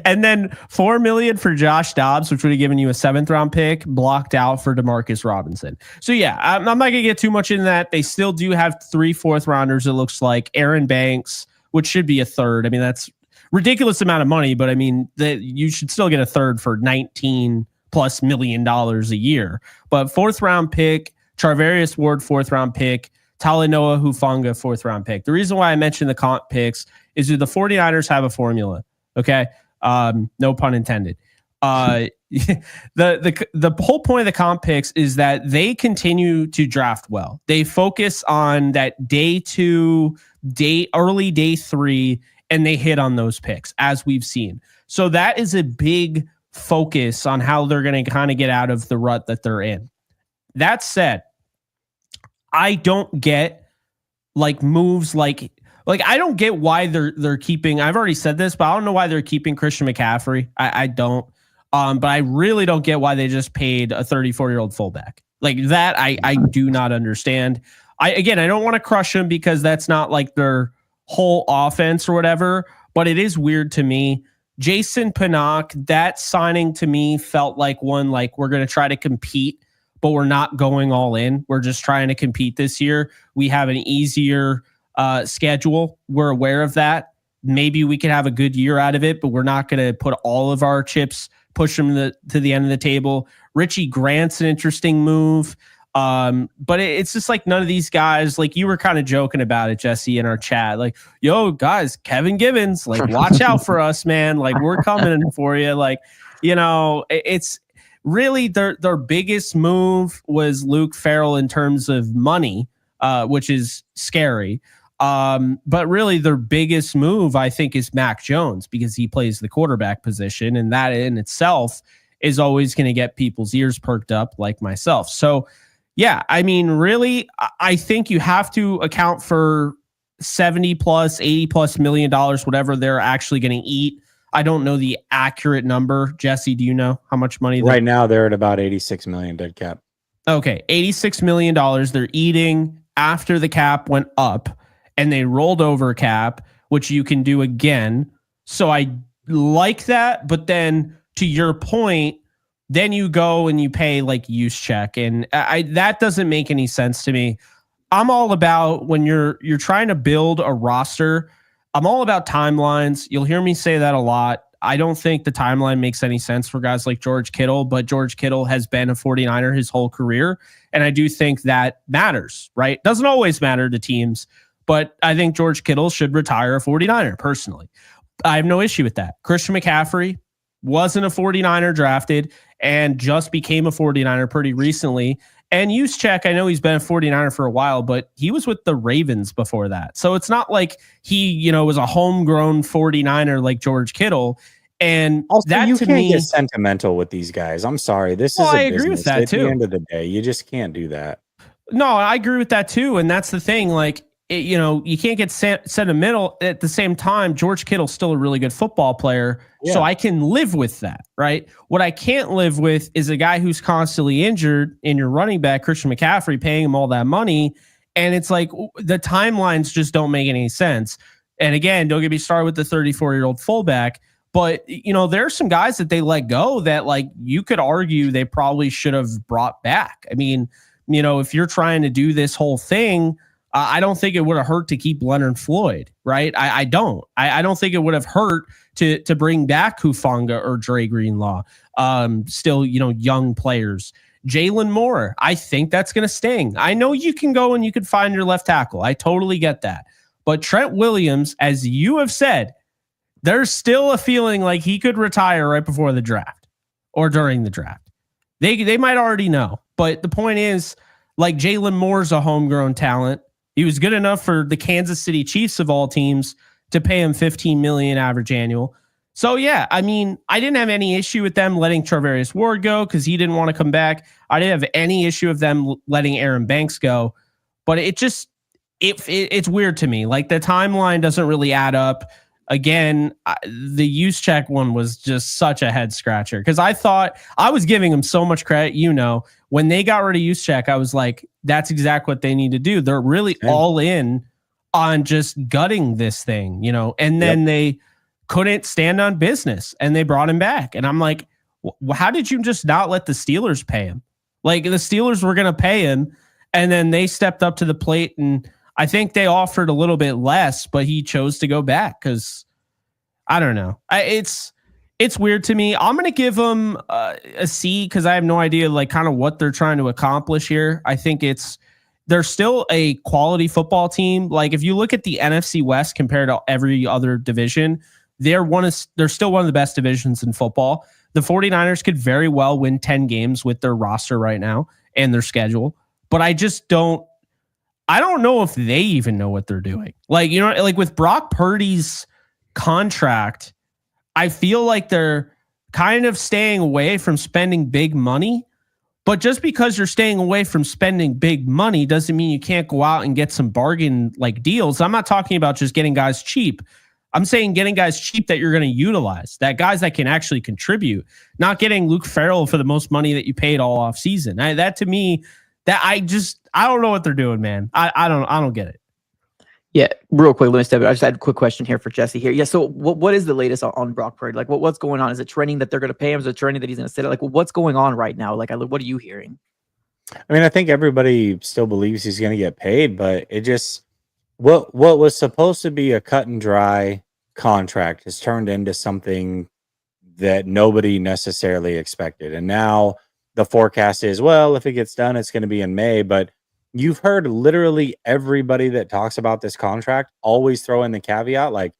C: And then 4 million for Josh Dobbs, which would have given you a 7th round pick, blocked out for Demarcus Robinson. So yeah, I'm not going to get too much into that. They still do have 3 4th rounders. It looks like Aaron Banks, which should be a 3rd. I mean, that's ridiculous amount of money, but I mean that you should still get a 3rd for $19+ million a year. But 4th round pick, Charvarius Ward, 4th round pick, Talanoa Hufanga, 4th round pick. The reason why I mentioned the comp picks is that the 49ers have a formula. Okay. No pun intended. The whole point of the comp picks is that they continue to draft well. They focus on that day 2, early day 3, and they hit on those picks as we've seen. So that is a big focus on how they're going to kind of get out of the rut that they're in. That said, I don't get moves I don't get why they're keeping. I've already said this, but I don't know why they're keeping Christian McCaffrey. I don't. But I really don't get why they just paid a 34-year-old fullback that. I do not understand. I don't want to crush them because that's not their whole offense or whatever, but it is weird to me. Jason Pinnock, that signing to me felt like one, like we're going to try to compete, but we're not going all in. We're just trying to compete this year. We have an easier schedule. We're aware of that. Maybe we could have a good year out of it, but we're not going to put all of our chips, push them to the end of the table. Richie Grant's an interesting move. But it's just like none of these guys, like you were kind of joking about it, Jesse, in our chat. Like, yo, guys, Kevin Givens, like, watch out for us, man. Like, we're coming for you. Like, you know, it's really their biggest move was Luke Farrell in terms of money, which is scary. But really their biggest move, I think, is Mac Jones, because he plays the quarterback position, and that in itself is always going to get people's ears perked up, like myself. So, yeah, I mean, really, I think you have to account for 70 plus, 80 plus $1 million, whatever they're actually going to eat. I don't know the accurate number. Jesse, do you know how much money?
D: Right now, they're at about 86 million dead cap.
C: Okay, $86 million they're eating after the cap went up, and they rolled over cap, which you can do again. So I like that. But then to your point, then you go and you pay like use check. And that doesn't make any sense to me. I'm all about when you're trying to build a roster, I'm all about timelines. You'll hear me say that a lot. I don't think the timeline makes any sense for guys like George Kittle, but George Kittle has been a 49er his whole career. And I do think that matters, right? Doesn't always matter to teams, but I think George Kittle should retire a 49er personally. I have no issue with that. Christian McCaffrey wasn't a 49er drafted and just became a 49er pretty recently. And Juszczyk, I know he's been a 49er for a while, but he was with the Ravens before that. So it's not like he, you know, was a homegrown 49er like George Kittle. And
D: also,
C: that
D: you
C: to
D: can't
C: me,
D: get sentimental with these guys. I'm sorry. This is
C: I
D: a
C: agree with
D: business.
C: that
D: At
C: too.
D: the end of the day, you just can't do that.
C: No, I agree with that too. And that's the thing. Like, you know, you can't get sentimental. At the same time, George Kittle's still a really good football player. Yeah. So I can live with that, right? What I can't live with is a guy who's constantly injured in your running back, Christian McCaffrey, paying him all that money. And it's like the timelines just don't make any sense. And again, don't get me started with the 34-year-old fullback. But, you know, there are some guys that they let go that, like, you could argue they probably should have brought back. I mean, you know, if you're trying to do this whole thing, I don't think it would have hurt to keep Leonard Floyd, right? I don't. I don't think it would have hurt to bring back Hufanga or Dre Greenlaw. Still, you know, young players. Jalen Moore, I think that's going to sting. I know you can go and you can find your left tackle. I totally get that. But Trent Williams, as you have said, there's still a feeling like he could retire right before the draft or during the draft. They might already know. But the point is, like, Jalen Moore's a homegrown talent. He was good enough for the Kansas City Chiefs of all teams to pay him $15 million average annual. So, yeah, I mean, I didn't have any issue with them letting Charvarius Ward go because he didn't want to come back. I didn't have any issue with them letting Aaron Banks go. But it just, it's weird to me. Like, the timeline doesn't really add up. Again, the Juszczyk one was just such a head scratcher because I thought I was giving him so much credit. You know, when they got rid of Juszczyk, I was like, that's exactly what they need to do. They're really all in on just gutting this thing, you know, and then they couldn't stand on business and they brought him back. And I'm like, how did you just not let the Steelers pay him? Like, the Steelers were going to pay him and then they stepped up to the plate, and I think they offered a little bit less, but he chose to go back because I don't know. It's weird to me. I'm going to give them a C because I have no idea like kind of what they're trying to accomplish here. I think they're still a quality football team. Like, if you look at the NFC West compared to every other division, they're still one of the best divisions in football. The 49ers could very well win 10 games with their roster right now and their schedule, but I don't know if they even know what they're doing. Like, you know, like with Brock Purdy's contract, I feel like they're kind of staying away from spending big money. But just because you're staying away from spending big money doesn't mean you can't go out and get some bargain like deals. I'm not talking about just getting guys cheap. I'm saying getting guys cheap that you're going to utilize, that guys that can actually contribute, not getting Luke Farrell for the most money that you paid all off season. That to me, that I don't know what they're doing, man. I don't get it.
B: Yeah, real quick, let me step it. I just had a quick question here for Jesse here. Yeah, so what is the latest on Brock Purdy? Like, what's going on? Is it trending that they're going to pay him? Is it trending that he's going to sit it? Like, what's going on right now? Like, what are you hearing?
D: I mean, I think everybody still believes he's going to get paid, but it just what was supposed to be a cut and dry contract has turned into something that nobody necessarily expected. And now the forecast is, well, if it gets done, it's going to be in May. But you've heard literally everybody that talks about this contract always throw in the caveat, like,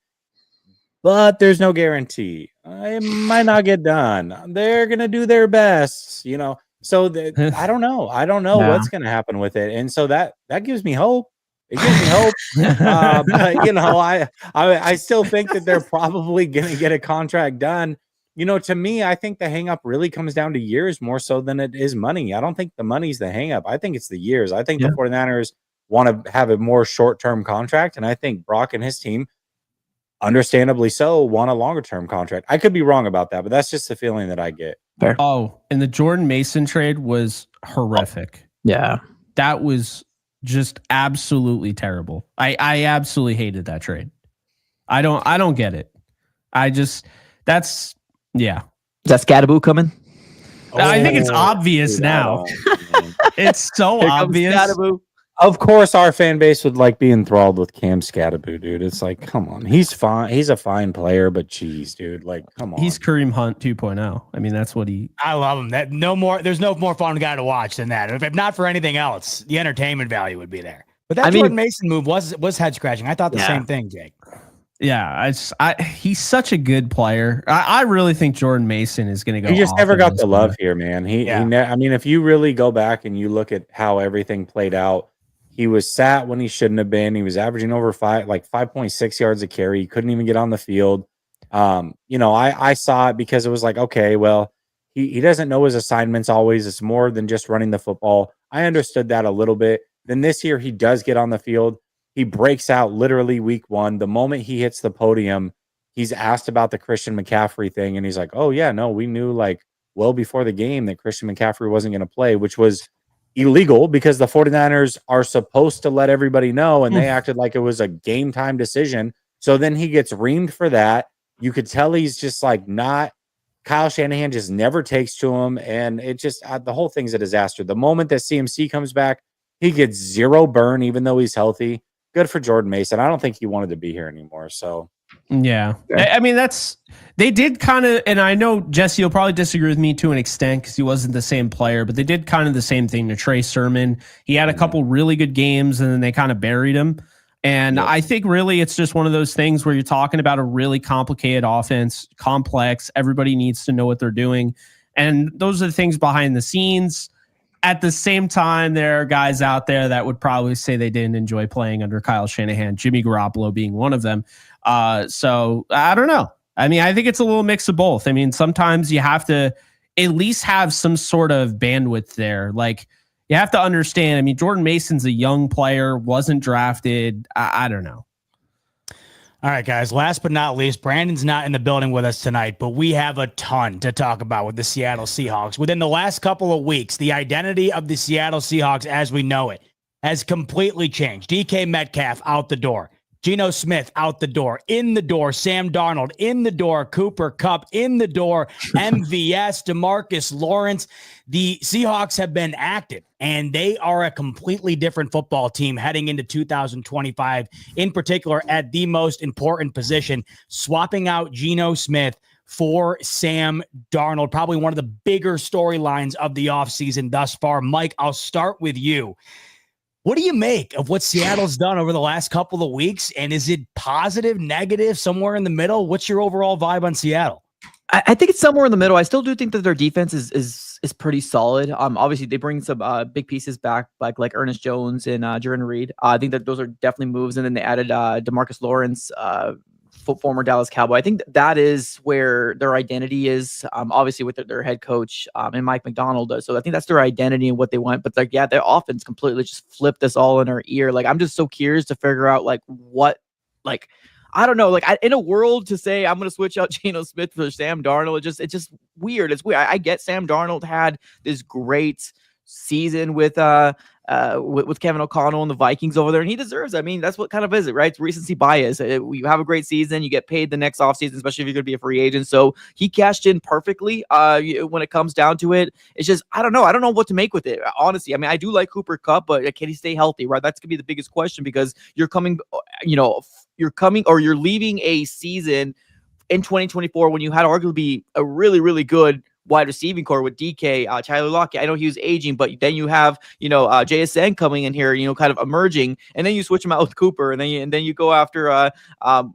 D: but there's no guarantee. It might not get done. They're going to do their best, you know. So I don't know. I don't know
B: Yeah.
D: what's going to happen with it. And so that gives me hope. It gives me hope. But you know, I still think that they're probably going to get a contract done. You know, to me, I think the hang up really comes down to years more so than it is money. I don't think the money's the hang up. I think it's the years. I think the 49ers want to have a more short-term contract. And I think Brock and his team, understandably so, want a longer-term contract. I could be wrong about that, but that's just the feeling that I get.
B: Fair.
C: Oh, and the Jordan Mason trade was horrific.
B: Yeah.
C: That was just absolutely terrible. I absolutely hated that trade. I don't get it. Yeah.
B: Is that Scadaboo coming?
C: I think it's obvious
D: dude,
C: now. It's so obvious.
B: Scadaboo.
D: Of course, our fan base would like be enthralled with Cam Scadaboo, dude. It's like, come on, he's fine. He's a fine player, but geez, dude, like, come on.
C: He's Kareem Hunt 2.0. I mean, that's what he.
A: I love him. There's no more fun guy to watch than that. If not for anything else, the entertainment value would be there. But that Jordan Mason move was head scratching. I thought the same thing, Jake.
C: Yeah, he's such a good player. I really think Jordan Mason is going to go.
D: He just never got the love here, man. I mean, if you really go back and you look at how everything played out, he was sat when he shouldn't have been. He was averaging over 5.6 yards a carry. He couldn't even get on the field. You know, I saw it because it was like, okay, well, he doesn't know his assignments always. It's more than just running the football. I understood that a little bit. Then this year he does get on the field. He breaks out literally week 1. The moment he hits the podium, he's asked about the Christian McCaffrey thing. And he's like, oh yeah, no, we knew like well before the game that Christian McCaffrey wasn't going to play, which was illegal because the 49ers are supposed to let everybody know, and they acted like it was a game time decision. So then he gets reamed for that. You could tell he's just like not Kyle Shanahan just never takes to him. And it just, the whole thing's a disaster. The moment that CMC comes back, he gets 0 burn, even though he's healthy. Good for Jordan Mason. I don't think he wanted to be here anymore. So,
C: yeah. I mean, they did kind of, and I know Jesse will probably disagree with me to an extent because he wasn't the same player, but they did kind of the same thing to Trey Sermon. He had a couple really good games and then they kind of buried him. And I think really it's just one of those things where you're talking about a really complicated offense, complex. Everybody needs to know what they're doing. And those are the things behind the scenes. At the same time, there are guys out there that would probably say they didn't enjoy playing under Kyle Shanahan, Jimmy Garoppolo being one of them. So I don't know. I mean, I think it's a little mix of both. I mean, sometimes you have to at least have some sort of bandwidth there. Like you have to understand, I mean, Jordan Mason's a young player, wasn't drafted. I don't know.
A: All right, guys. Last but not least, Brandon's not in the building with us tonight, but we have a ton to talk about with the Seattle Seahawks. Within the last couple of weeks, the identity of the Seattle Seahawks as we know it has completely changed. DK Metcalf out the door. Geno Smith out the door. In the door, Sam Darnold. In the door, Cooper Kupp. In the door, MVS, DeMarcus Lawrence. The Seahawks have been active, and they are a completely different football team heading into 2025, in particular at the most important position, swapping out Geno Smith for Sam Darnold, probably one of the bigger storylines of the offseason thus far. Mike, I'll start with you. What do you make of what Seattle's done over the last couple of weeks? And is it positive, negative, somewhere in the middle? What's your overall vibe on Seattle?
B: I think it's somewhere in the middle. I still do think that their defense is pretty solid. Obviously they bring some big pieces back, like Ernest Jones and Jordan Reed. I think that those are definitely moves. And then they added DeMarcus Lawrence, former Dallas Cowboy. I think that is where their identity is, obviously with their head coach and Mike McDonald. So I think that's their identity and what they want. But like, yeah, their offense completely just flipped this all in our ear. Like, I'm just so curious to figure out like what, like, I don't know, like in a world to say I'm going to switch out Geno Smith for Sam Darnold, it's just weird. It's weird. I get Sam Darnold had this great season with Kevin O'Connell and the Vikings over there, and he deserves it. I mean, that's what kind of is it, right? It's recency bias. You have a great season, you get paid the next offseason, especially if you're going to be a free agent. So he cashed in perfectly when it comes down to it. It's just, I don't know what to make with it, honestly. I mean, I do like Cooper Kupp, but can he stay healthy, right? That's going to be the biggest question, because you're leaving a season in 2024 when you had arguably a really, really good wide receiving core with DK, Tyler Lockett. I know he was aging, but then you have, JSN coming in here, kind of emerging, and then you switch him out with Cooper, and then you go after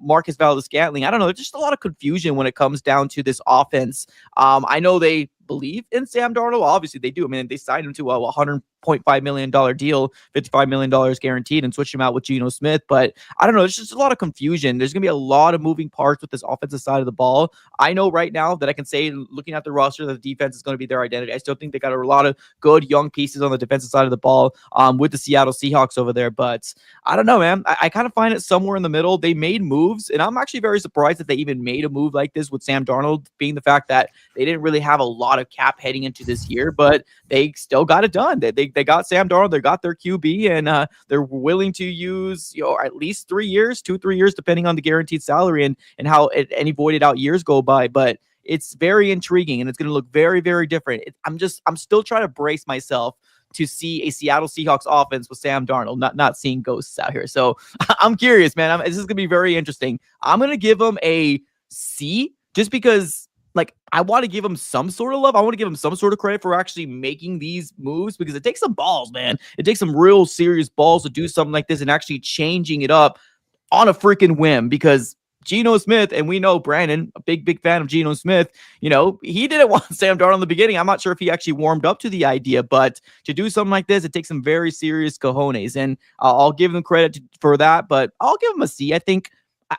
B: Marcus Valdes-Scantling. I don't know. There's just a lot of confusion when it comes down to this offense. I know they believe in Sam Darnold. Obviously, they do. I mean, they signed him to a $100.5 million deal, $55 million guaranteed, and switched him out with Geno Smith. But I don't know. There's just a lot of confusion. There's going to be a lot of moving parts with this offensive side of the ball. I know right now that I can say, looking at the roster, that the defense is going to be their identity. I still think they got a lot of good young pieces on the defensive side of the ball with the Seattle Seahawks over there. But I don't know, man. I kind of find it somewhere in the middle. They made moves, and I'm actually very surprised that they even made a move like this with Sam Darnold, being the fact that they didn't really have a lot of cap heading into this year, but they still got it done. They got Sam Darnold, they got their QB, and they're willing to use at least 3 years, 2-3 years, depending on the guaranteed salary and how any voided out years go by. But it's very intriguing, and it's going to look very, very different. I'm still trying to brace myself to see a Seattle Seahawks offense with Sam Darnold, not seeing ghosts out here. So I'm curious, man. This is going to be very interesting. I'm going to give them a C, just because I want to give him some sort of love. I want to give him some sort of credit for actually making these moves, because it takes some balls, man. It takes some real serious balls to do something like this and actually changing it up on a freaking whim, because Geno Smith, and we know Brandon, a big fan of Geno Smith, he didn't want Sam Darnold in the beginning. I'm not sure if he actually warmed up to the idea, but to do something like this, it takes some very serious cojones, and I'll give them credit for that, but I'll give them a C. I think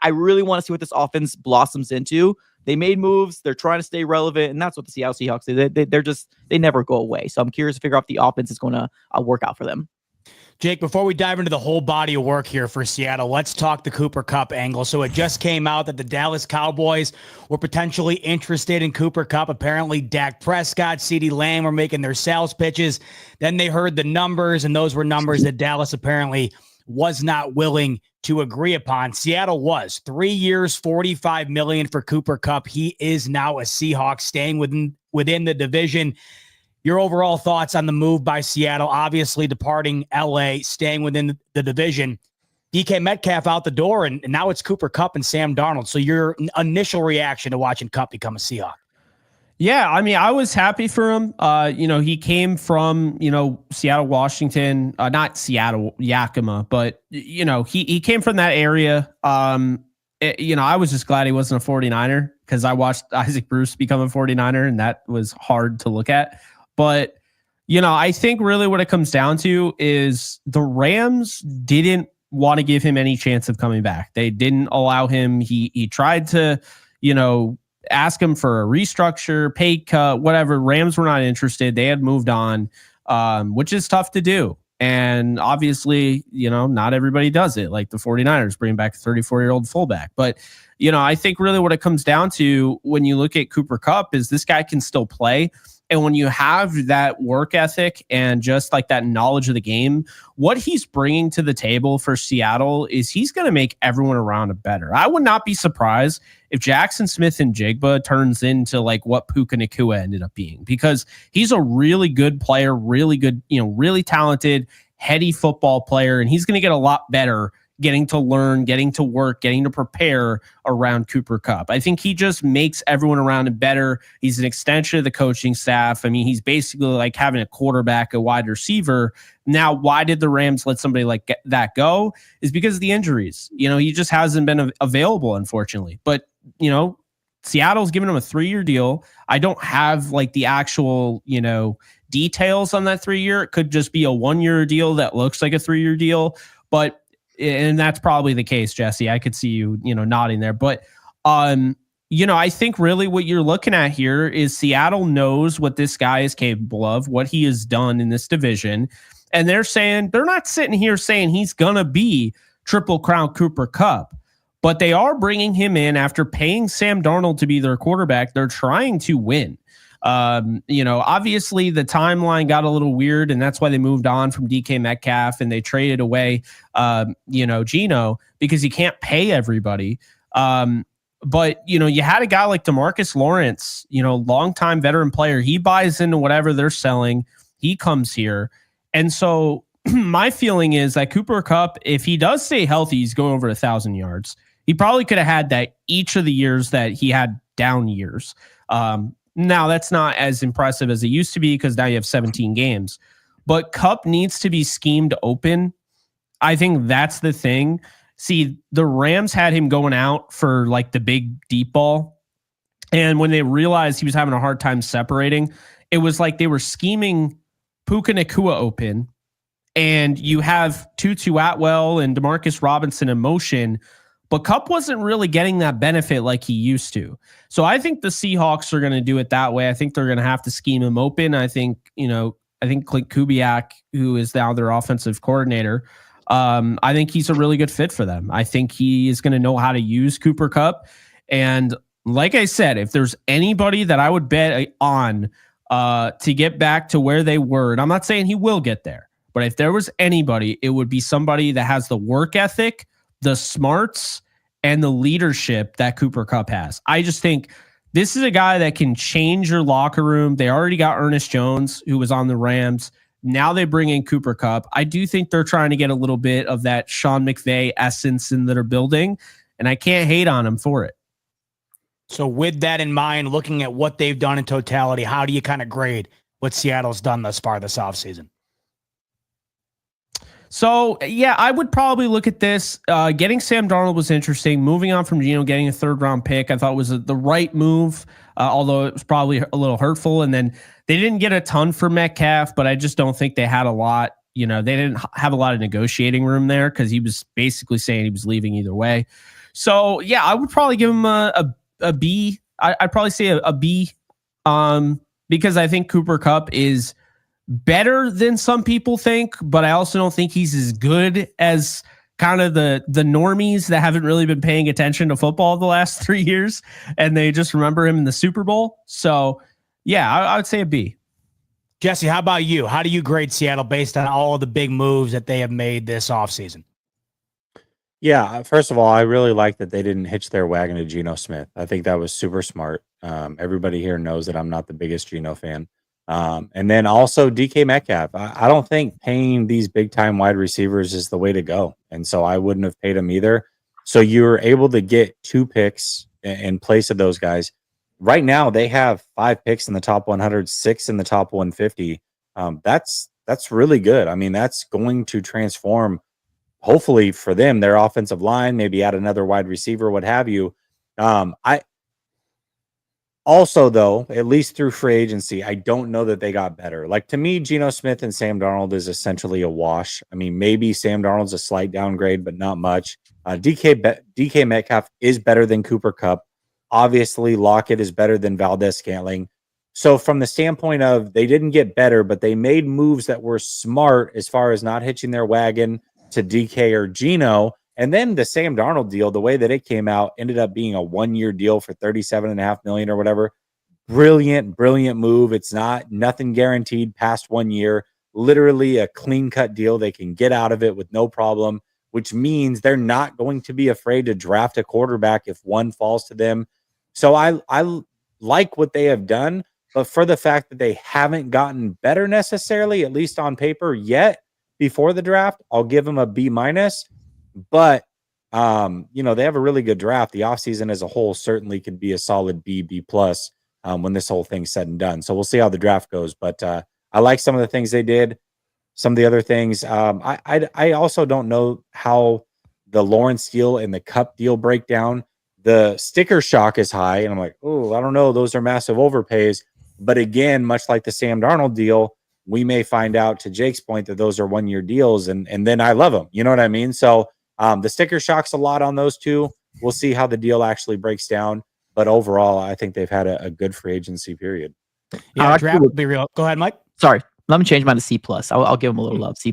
B: I really want to see what this offense blossoms into. They made moves. They're trying to stay relevant, and that's what the Seattle Seahawks do. They never go away. So I'm curious to figure out if the offense is going to work out for them.
A: Jake, before we dive into the whole body of work here for Seattle, let's talk the Cooper Kupp angle. So it just came out that the Dallas Cowboys were potentially interested in Cooper Kupp. Apparently, Dak Prescott, CeeDee Lamb were making their sales pitches. Then they heard the numbers, and those were numbers that Dallas apparently was not willing to agree upon. Seattle was 3 years, $45 million for Cooper Kupp. He is now a Seahawk, staying within the division. Your overall thoughts on the move by Seattle, obviously departing LA, staying within the division. DK Metcalf out the door, and now it's Cooper Kupp and Sam Darnold. So your initial reaction to watching Kupp become a Seahawk?
C: Yeah, I mean, I was happy for him. He came from, Seattle, Washington, not Seattle, Yakima, but, he came from that area. I was just glad he wasn't a 49er, because I watched Isaac Bruce become a 49er, and that was hard to look at. But, I think really what it comes down to is the Rams didn't want to give him any chance of coming back. They didn't allow him. He tried to, ask him for a restructure, pay cut, whatever. Rams were not interested. They had moved on, which is tough to do. And obviously, not everybody does it. Like the 49ers bring back a 34-year-old fullback. But, I think really what it comes down to when you look at Cooper Kupp is this guy can still play. And when you have that work ethic and just like that knowledge of the game, what he's bringing to the table for Seattle is he's going to make everyone around him better. I would not be surprised if Jackson Smith and Jigba turns into like what Puka Nacua ended up being, because he's a really good player, really good, really talented, heady football player. And he's going to get a lot better getting to learn, getting to work, getting to prepare around Cooper Kupp. I think he just makes everyone around him better. He's an extension of the coaching staff. I mean, he's basically like having a quarterback, a wide receiver. Now, why did the Rams let somebody like that go? Is because of the injuries. He just hasn't been available, unfortunately. But, Seattle's giving him a 3-year deal. I don't have like the actual, details on that 3-year. It could just be a 1-year deal that looks like a 3-year deal. And that's probably the case, Jesse. I could see you, nodding there. But, I think really what you're looking at here is Seattle knows what this guy is capable of, what he has done in this division. And they're not sitting here saying he's going to be Triple Crown Cooper Kupp, but they are bringing him in after paying Sam Darnold to be their quarterback. They're trying to win. Obviously the timeline got a little weird, and that's why they moved on from DK Metcalf and they traded away, Geno, because you can't pay everybody. But you had a guy like DeMarcus Lawrence, longtime veteran player. He buys into whatever they're selling. He comes here. And so my feeling is that Cooper Kupp, if he does stay healthy, he's going over 1,000 yards. He probably could have had that each of the years that he had down years. Now that's not as impressive as it used to be because now you have 17 games. But Kupp needs to be schemed open. I think that's the thing. See, the Rams had him going out for like the big deep ball. And when they realized he was having a hard time separating, it was like they were scheming Puka Nacua open. And you have Tutu Atwell and Demarcus Robinson in motion, but Kupp wasn't really getting that benefit like he used to. So I think the Seahawks are going to do it that way. I think they're going to have to scheme him open. I think Clint Kubiak, who is now their offensive coordinator, I think he's a really good fit for them. I think he is going to know how to use Cooper Kupp. And like I said, if there's anybody that I would bet on to get back to where they were, and I'm not saying he will get there, but if there was anybody, it would be somebody that has the work ethic, the smarts, and the leadership that Cooper Kupp has. I just think this is a guy that can change your locker room. They already got Ernest Jones, who was on the Rams. Now they bring in Cooper Kupp. I do think they're trying to get a little bit of that Sean McVay essence in their building, and I can't hate on him for it.
A: So with that in mind, looking at what they've done in totality, how do you kind of grade what Seattle's done thus far this offseason?
C: So, yeah, I would probably look at this. Getting Sam Darnold was interesting. Moving on from Geno, getting a third-round pick, I thought was the right move, although it was probably a little hurtful. And then they didn't get a ton for Metcalf, but I just don't think they had a lot. They didn't have a lot of negotiating room there because he was basically saying he was leaving either way. So, yeah, I would probably give him a B. I'd probably say a B because I think Cooper Kupp is better than some people think, but I also don't think he's as good as kind of the normies that haven't really been paying attention to football the last 3 years, and they just remember him in the Super Bowl. So, yeah, I would say a B.
A: Jesse, how about you? How do you grade Seattle based on all of the big moves that they have made this offseason?
D: Yeah, first of all, I really like that they didn't hitch their wagon to Geno Smith. I think that was super smart. Everybody here knows that I'm not the biggest Geno fan. And then also DK Metcalf. I don't think paying these big time wide receivers is the way to go. And so I wouldn't have paid him either. So you're able to get 2 picks in place of those guys. Right now they have 5 picks in the top 100, 6 in the top 150. That's really good. I mean, that's going to transform, hopefully for them, their offensive line, maybe add another wide receiver, what have you. Also, though, at least through free agency, I don't know that they got better. Like, to me, Geno Smith and Sam Darnold is essentially a wash. I mean, maybe Sam Darnold's a slight downgrade, but not much. DK Metcalf is better than Cooper Kupp. Obviously, Lockett is better than Valdez-Scantling. So from the standpoint of they didn't get better, but they made moves that were smart as far as not hitching their wagon to DK or Geno. And then the Sam Darnold deal, the way that it came out, ended up being a 1-year deal for $37.5 million or whatever. Brilliant move. It's nothing guaranteed past 1 year. Literally a clean-cut deal. They can get out of it with no problem, which means they're not going to be afraid to draft a quarterback if one falls to them. So I like what they have done, but for the fact that they haven't gotten better necessarily, at least on paper yet, before the draft, I'll give them a B-. But, they have a really good draft. The offseason as a whole certainly could be a solid B+, when this whole thing's said and done. So we'll see how the draft goes. But I like some of the things they did. Some of the other things, I also don't know how the Lawrence deal and the Kupp deal break down. The sticker shock is high, and I'm like, oh, I don't know. Those are massive overpays. But again, much like the Sam Darnold deal, we may find out, to Jake's point, that those are 1-year deals, and then I love them. You know what I mean? So the sticker shock's a lot on those two. We'll see how the deal actually breaks down. But overall, I think they've had a good free agency period.
A: Yeah, draft will be real. Go ahead, Mike.
B: Sorry, let me change mine to C+. I'll give them a little love. C+.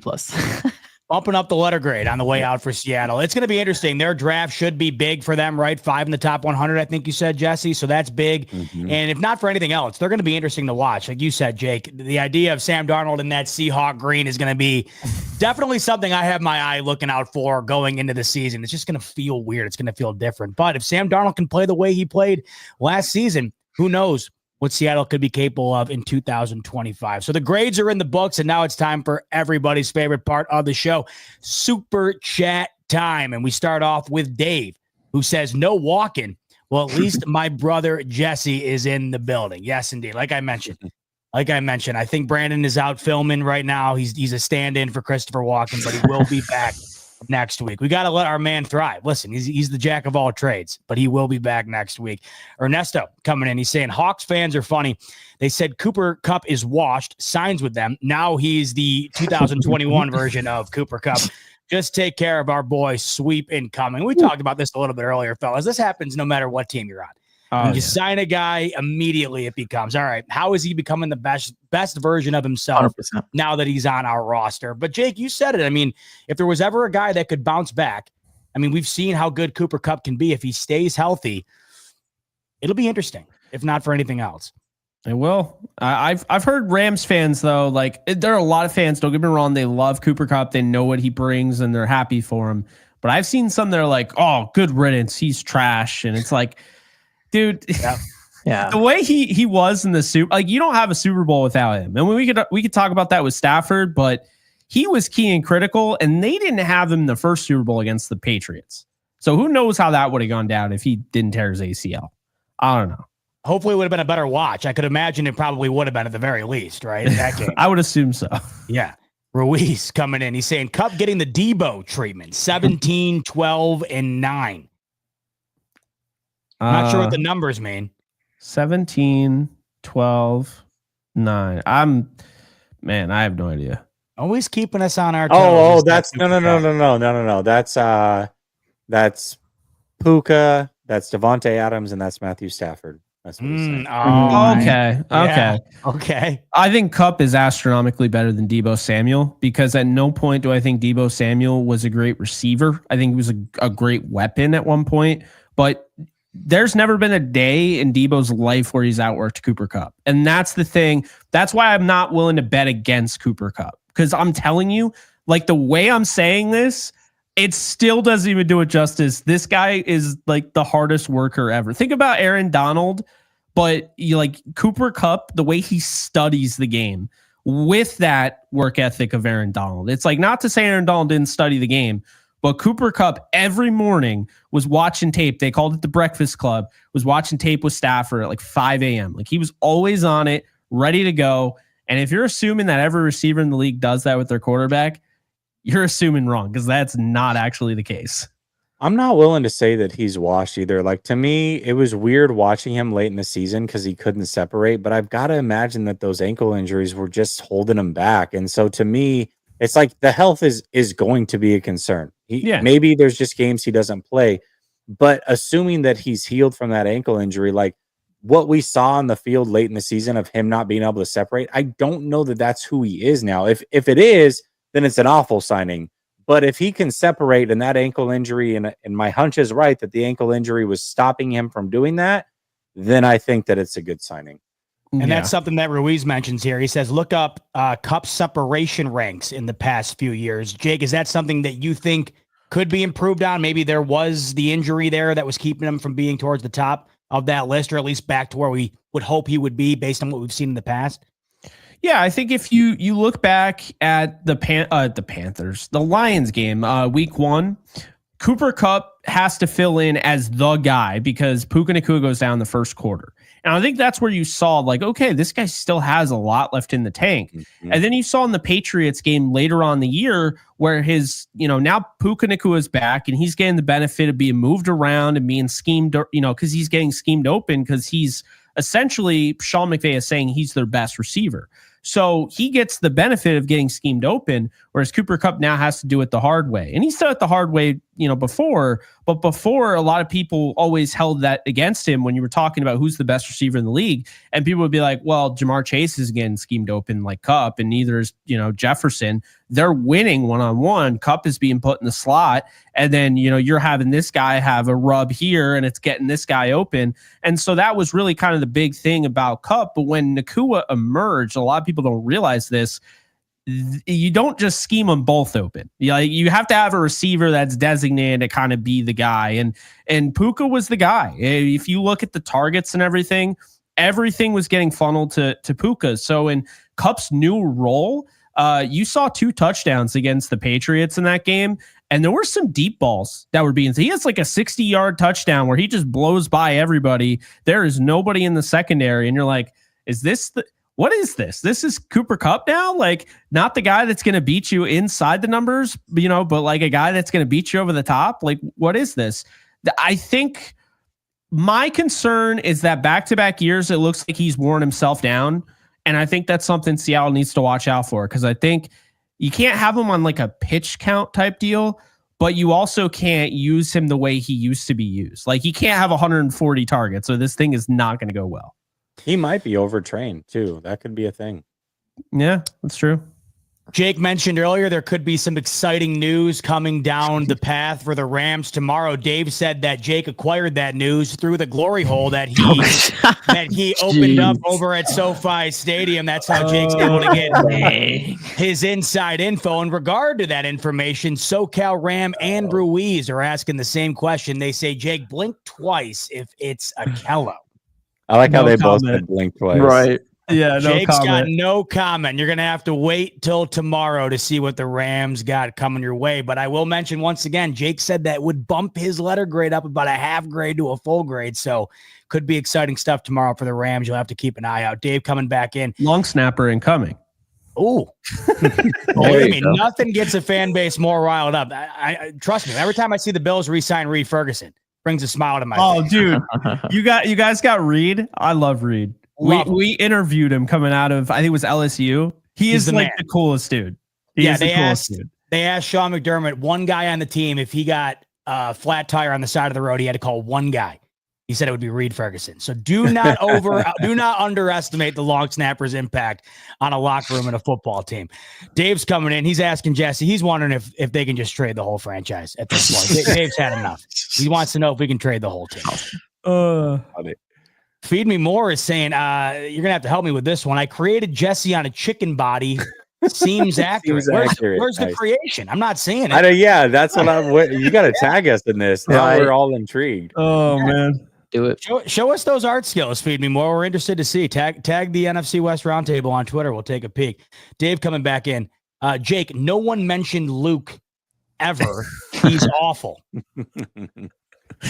A: bumping up the letter grade on the way out for Seattle. It's going to be interesting. Their draft should be big for them, right? 5 in the top 100, I think you said, Jesse. So that's big. Mm-hmm. And if not for anything else, they're going to be interesting to watch. Like you said, Jake, the idea of Sam Darnold in that Seahawk green is going to be definitely something I have my eye looking out for going into the season. It's just going to feel weird. It's going to feel different. But if Sam Darnold can play the way he played last season, who knows what Seattle could be capable of in 2025. So the grades are in the books, and now it's time for everybody's favorite part of the show, Super Chat time. And we start off with Dave, who says, no walking. Well, at least my brother Jesse is in the building. Yes, indeed. Like I mentioned, I think Brandon is out filming right now. He's a stand-in for Christopher Walken, but he will be back next week. We got to let our man thrive. Listen, he's the jack of all trades, but he will be back next week. Ernesto coming in. He's saying Hawks fans are funny. They said Cooper Kupp is washed, signs with them. Now he's the 2021 version of Cooper Kupp. Just take care of our boy. Sweep incoming. We talked about this a little bit earlier, fellas. This happens no matter what team you're on. When you sign a guy, immediately it becomes, all right, how is he becoming the best version of himself 100%. Now that he's on our roster? But, Jake, you said it. I mean, if there was ever a guy that could bounce back, I mean, we've seen how good Cooper Kupp can be. If he stays healthy, it'll be interesting, if not for anything else.
C: It will. I've heard Rams fans, though, like, there are a lot of fans, don't get me wrong, they love Cooper Kupp. They know what he brings, and they're happy for him. But I've seen some that are like, oh, good riddance. He's trash. And it's like, dude, yeah. The way he was in the Super, like, you don't have a Super Bowl without him. And we could talk about that with Stafford, but he was key and critical, and they didn't have him in the first Super Bowl against the Patriots. So who knows how that would have gone down if he didn't tear his ACL? I don't know.
A: Hopefully it would have been a better watch. I could imagine it probably would have been at the very least, right? In that game.
C: I would assume so.
A: Yeah. Ruiz coming in. He's saying Kupp getting the Debo treatment, 17, 12, and 9. Not sure what the numbers mean.
C: 17, 12, 9. I have no idea.
A: Always keeping us on our toes.
D: Oh, that's no. That's Puka, that's Devontae Adams, and that's Matthew Stafford. That's what he's saying.
A: Okay.
C: I think Kupp is astronomically better than Deebo Samuel, because at no point do I think Deebo Samuel was a great receiver. I think he was a great weapon at one point, but there's never been a day in Deebo's life where he's outworked Cooper Kupp. And that's the thing. That's why I'm not willing to bet against Cooper Kupp. Because I'm telling you, like, the way I'm saying this, it still doesn't even do it justice. This guy is like the hardest worker ever. Think about Aaron Donald, but Cooper Kupp, the way he studies the game with that work ethic of Aaron Donald. It's like, not to say Aaron Donald didn't study the game, but Cooper Kupp every morning was watching tape. They called it the Breakfast Club, was watching tape with Stafford at like 5 a.m. Like, he was always on it, ready to go. And if you're assuming that every receiver in the league does that with their quarterback, you're assuming wrong, because that's not actually the case.
D: I'm not willing to say that he's washed either. Like, to me, it was weird watching him late in the season because he couldn't separate, but I've got to imagine that those ankle injuries were just holding him back. And so to me, it's like the health is going to be a concern. Maybe there's just games he doesn't play, but assuming that he's healed from that ankle injury, like what we saw on the field late in the season of him not being able to separate, I don't know that that's who he is now. If it is, then it's an awful signing. But if he can separate, and that ankle injury, and my hunch is right that the ankle injury was stopping him from doing that, then I think that it's a good signing.
A: And that's something that Ruiz mentions here. He says, look up Kupp separation ranks in the past few years. Jake, is that something that you think could be improved on? Maybe there was the injury there that was keeping him from being towards the top of that list, or at least back to where we would hope he would be based on what we've seen in the past.
C: Yeah, I think if you look back at the Lions game, week 1, Cooper Kupp has to fill in as the guy because Puka Nacua goes down the first quarter. And I think that's where you saw, like, okay, this guy still has a lot left in the tank. Mm-hmm. And then you saw in the Patriots game later on in the year where his, now Puka Nacua is back and he's getting the benefit of being moved around and being schemed, because he's getting schemed open because he's essentially, Sean McVay is saying he's their best receiver. So he gets the benefit of getting schemed open, whereas Cooper Kupp now has to do it the hard way. And he's done it the hard way before. But before, a lot of people always held that against him when you were talking about who's the best receiver in the league. And people would be like, well, Jamar Chase is getting schemed open like Kupp, and neither is, Jefferson. They're winning one-on-one. Kupp is being put in the slot. And then, you're having this guy have a rub here, and it's getting this guy open. And so that was really kind of the big thing about Kupp. But when Nacua emerged, a lot of people don't realize this, you don't just scheme them both open. You have to have a receiver that's designated to kind of be the guy. And Puka was the guy. If you look at the targets and everything was getting funneled to Puka. So in Kupp's new role, you saw 2 touchdowns against the Patriots in that game. And there were some deep balls that were being, he has like a 60-yard touchdown where he just blows by everybody. There is nobody in the secondary. And you're like, what is this? This is Cooper Kupp now? Like, not the guy that's going to beat you inside the numbers, but like a guy that's going to beat you over the top. Like, what is this? I think my concern is that back-to-back years, it looks like he's worn himself down. And I think that's something Seattle needs to watch out for, because I think you can't have him on like a pitch count type deal, but you also can't use him the way he used to be used. Like, he can't have 140 targets, so this thing is not going to go well.
D: He might be overtrained too. That could be a thing.
C: Yeah, that's true.
A: Jake mentioned earlier there could be some exciting news coming down the path for the Rams tomorrow. Dave said that Jake acquired that news through the glory hole that he opened up over at SoFi Stadium. That's how Jake's able to get his inside info. In regard to that information, SoCal Ram and Ruiz are asking the same question. They say, Jake, blink twice if it's a Kello.
D: I like how they both said blink twice.
B: Right.
C: Yeah,
A: Jake's got no comment. You're going to have to wait till tomorrow to see what the Rams got coming your way. But I will mention once again, Jake said that would bump his letter grade up about a half grade to a full grade. So could be exciting stuff tomorrow for the Rams. You'll have to keep an eye out. Dave coming back in.
C: Long snapper incoming.
A: Ooh. I mean, nothing gets a fan base more riled up. I trust me. Every time I see the Bills re-sign Reed Ferguson, brings a smile to my face.
C: Dude, you guys got Reed. I love Reed. We interviewed him coming out of, I think it was LSU. He's like the coolest dude. They asked Sean
A: McDermott, one guy on the team, if he got a flat tire on the side of the road, he had to call one guy. He said it would be Reed Ferguson. So do not underestimate the long snapper's impact on a locker room and a football team. Dave's coming in. He's asking Jesse. He's wondering if they can just trade the whole franchise at this point. Dave's had enough. He wants to know if we can trade the whole team. Feed Me More is saying, you're gonna have to help me with this one. I created Jesse on a chicken body. Seems accurate. Where's the creation? I'm not seeing it.
D: Yeah, that's what you got to tag us in this. Now we're all intrigued.
C: Oh man.
B: Do it.
A: Show us those art skills, Feed Me More. We're interested to see. Tag the NFC West Roundtable on Twitter. We'll take a peek. Dave coming back in. Jake, no one mentioned Luke ever. He's awful.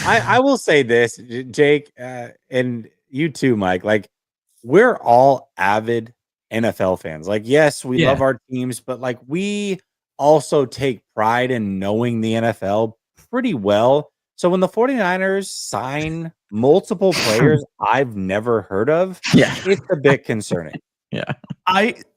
D: I will say this, Jake, and you too, Mike. Like, we're all avid NFL fans. Like, yes, we love our teams, but like we also take pride in knowing the NFL pretty well. So when the 49ers sign multiple players I've never heard of, it's a bit concerning.
B: Yeah.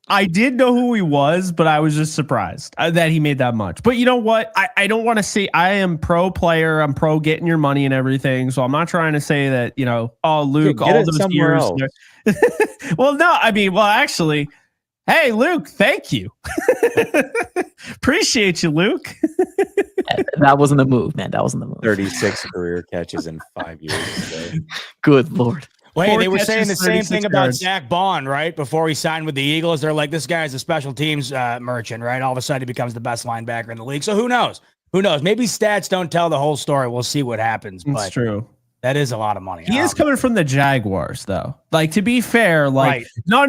C: I did know who he was, but I was just surprised that he made that much. But you know what? I don't want to say I am pro player. I'm pro getting your money and everything. So I'm not trying to say that, Luke, all those years. Well, no, actually, hey, Luke, thank you. Appreciate you, Luke.
B: That wasn't the move, man. That wasn't the move.
D: 36 career catches in 5 years. So.
B: Good Lord.
A: Wait, they were saying the same thing about Zach Bond, right? Before he signed with the Eagles, they're like, this guy's a special teams merchant, right? All of a sudden, he becomes the best linebacker in the league. So who knows? Who knows? Maybe stats don't tell the whole story. We'll see what happens.
C: That's true.
A: That is a lot of money.
C: He is coming from the Jaguars, though. Like, to be fair, like, no.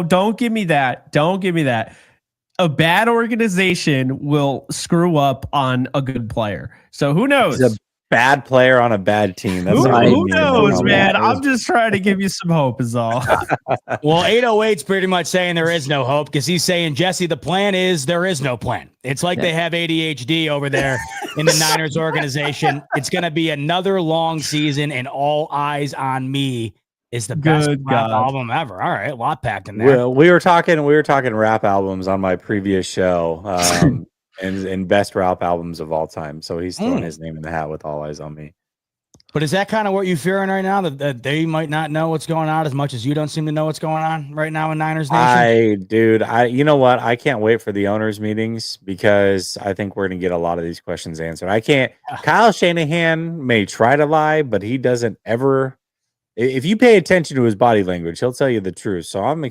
C: Don't give me that. Don't give me that. A bad organization will screw up on a good player. So who knows?
D: He's a bad player on a bad team. That's
C: who knows, man? I'm just trying to give you some hope is all.
A: Well, 808's pretty much saying there is no hope because he's saying, Jesse, the plan is there is no plan. It's like they have ADHD over there in the Niners organization. It's going to be another long season, and All Eyes on Me is the best rap album ever. All right, a lot packed in there.
D: Well, we were talking rap albums on my previous show. and best rap albums of all time. So he's throwing his name in the hat with All Eyes on Me.
A: But is that kind of what you're fearing right now? That they might not know what's going on as much as you don't seem to know what's going on right now in Niners Nation?
D: You know what? I can't wait for the owners' meetings because I think we're going to get a lot of these questions answered. Kyle Shanahan may try to lie, but he doesn't ever. If you pay attention to his body language, he'll tell you the truth. So I'm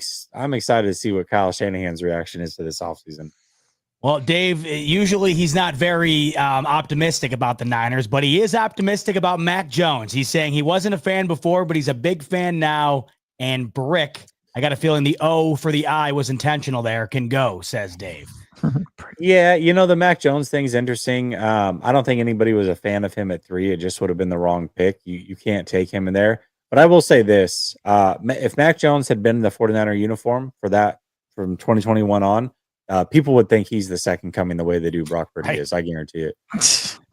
D: excited to see what Kyle Shanahan's reaction is to this offseason.
A: Well, Dave, usually he's not very optimistic about the Niners, but he is optimistic about Mac Jones. He's saying he wasn't a fan before, but he's a big fan now. And Brick, I got a feeling the O for the I was intentional there, can go, says Dave.
D: Yeah, the Mac Jones thing's interesting. I don't think anybody was a fan of him at 3. It just would have been the wrong pick. You can't take him in there. But I will say this. If Mac Jones had been in the 49er uniform for that from 2021 on, people would think he's the second coming the way they do Brock Purdy is. I guarantee it.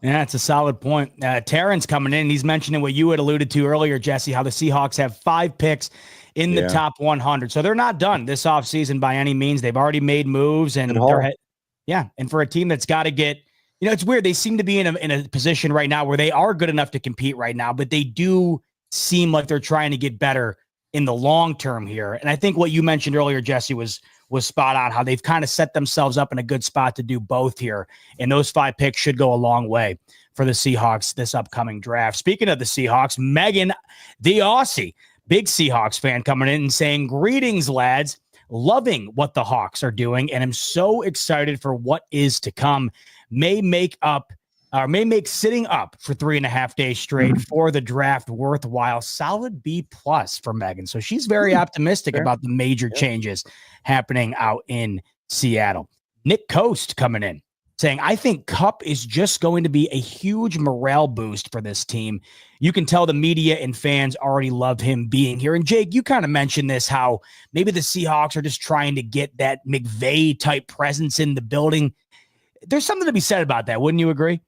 A: Yeah, it's a solid point. Terrence coming in. He's mentioning what you had alluded to earlier, Jesse, how the Seahawks have 5 picks in the top 100. So they're not done this offseason by any means. They've already made moves. And and for a team that's got to get, it's weird. They seem to be in a position right now where they are good enough to compete right now, but they do seem like they're trying to get better in the long term here. And I think what you mentioned earlier, Jesse, was spot on, how they've kind of set themselves up in a good spot to do both here. And those 5 picks should go a long way for the Seahawks this upcoming draft. Speaking of the Seahawks, Megan, the Aussie, big Seahawks fan, coming in and saying, "Greetings, lads. Loving what the Hawks are doing, and I'm so excited for what is to come. May make sitting up for 3.5 days straight for the draft worthwhile. Solid B+ for Megan." So she's very optimistic about the major changes happening out in Seattle. Nick Coast coming in saying, "I think Kupp is just going to be a huge morale boost for this team. You can tell the media and fans already love him being here." And Jake, you kind of mentioned this, how maybe the Seahawks are just trying to get that McVay type presence in the building. There's something to be said about that. Wouldn't you agree?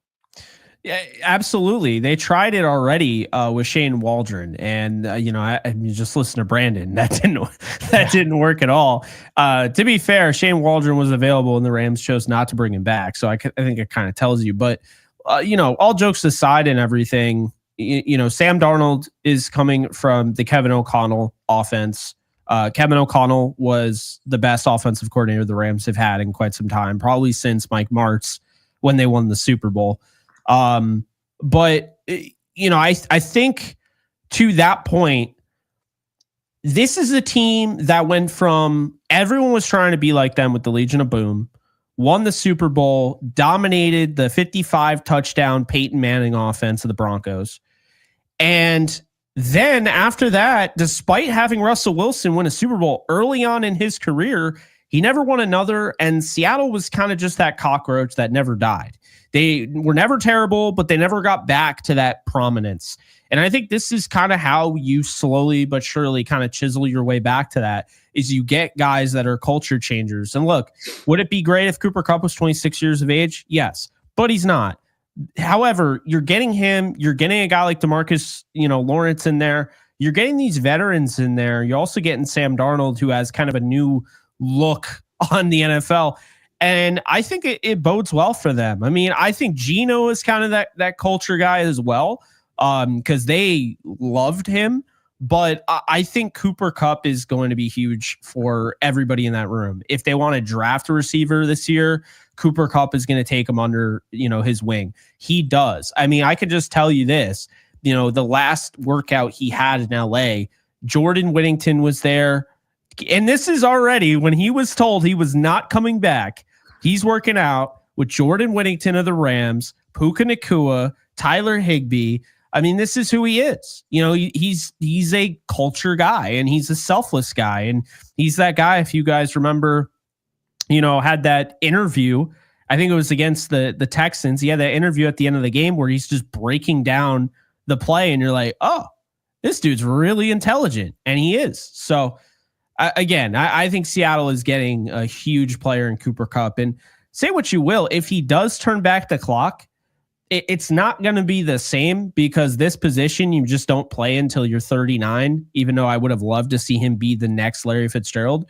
C: Yeah, absolutely. They tried it already with Shane Waldron, and I just listen to Brandon. That didn't work at all. To be fair, Shane Waldron was available, and the Rams chose not to bring him back. So I think it kind of tells you. But all jokes aside and everything, Sam Darnold is coming from the Kevin O'Connell offense. Kevin O'Connell was the best offensive coordinator the Rams have had in quite some time, probably since Mike Martz when they won the Super Bowl. But I think to that point, this is a team that went from everyone was trying to be like them with the Legion of Boom, won the Super Bowl, dominated the 55 touchdown Peyton Manning offense of the Broncos. And then after that, despite having Russell Wilson win a Super Bowl early on in his career, he never won another. And Seattle was kind of just that cockroach that never died. They were never terrible, but they never got back to that prominence. And I think this is kind of how you slowly but surely kind of chisel your way back to that, is you get guys that are culture changers. And look, would it be great if Cooper Kupp was 26 years of age? Yes, but he's not. However, you're getting him. You're getting a guy like DeMarcus, Lawrence in there. You're getting these veterans in there. You're also getting Sam Darnold, who has kind of a new look on the NFL. And I think it bodes well for them. I mean, I think Geno is kind of that culture guy as well, because they loved him. But I think Cooper Kupp is going to be huge for everybody in that room. If they want to draft a receiver this year, Cooper Kupp is going to take him under, his wing. He does. I mean, I could just tell you this, the last workout he had in LA, Jordan Whittington was there. And this is already when he was told he was not coming back. He's working out with Jordan Whittington of the Rams, Puka Nacua, Tyler Higbee. I mean, this is who he is. He's a culture guy, and he's a selfless guy. And he's that guy, if you guys remember, had that interview. I think it was against the Texans. He had that interview at the end of the game where he's just breaking down the play, and you're like, oh, this dude's really intelligent. And he is. So, again, I think Seattle is getting a huge player in Cooper Kupp. And say what you will, if he does turn back the clock, it's not going to be the same, because this position you just don't play until you're 39, even though I would have loved to see him be the next Larry Fitzgerald.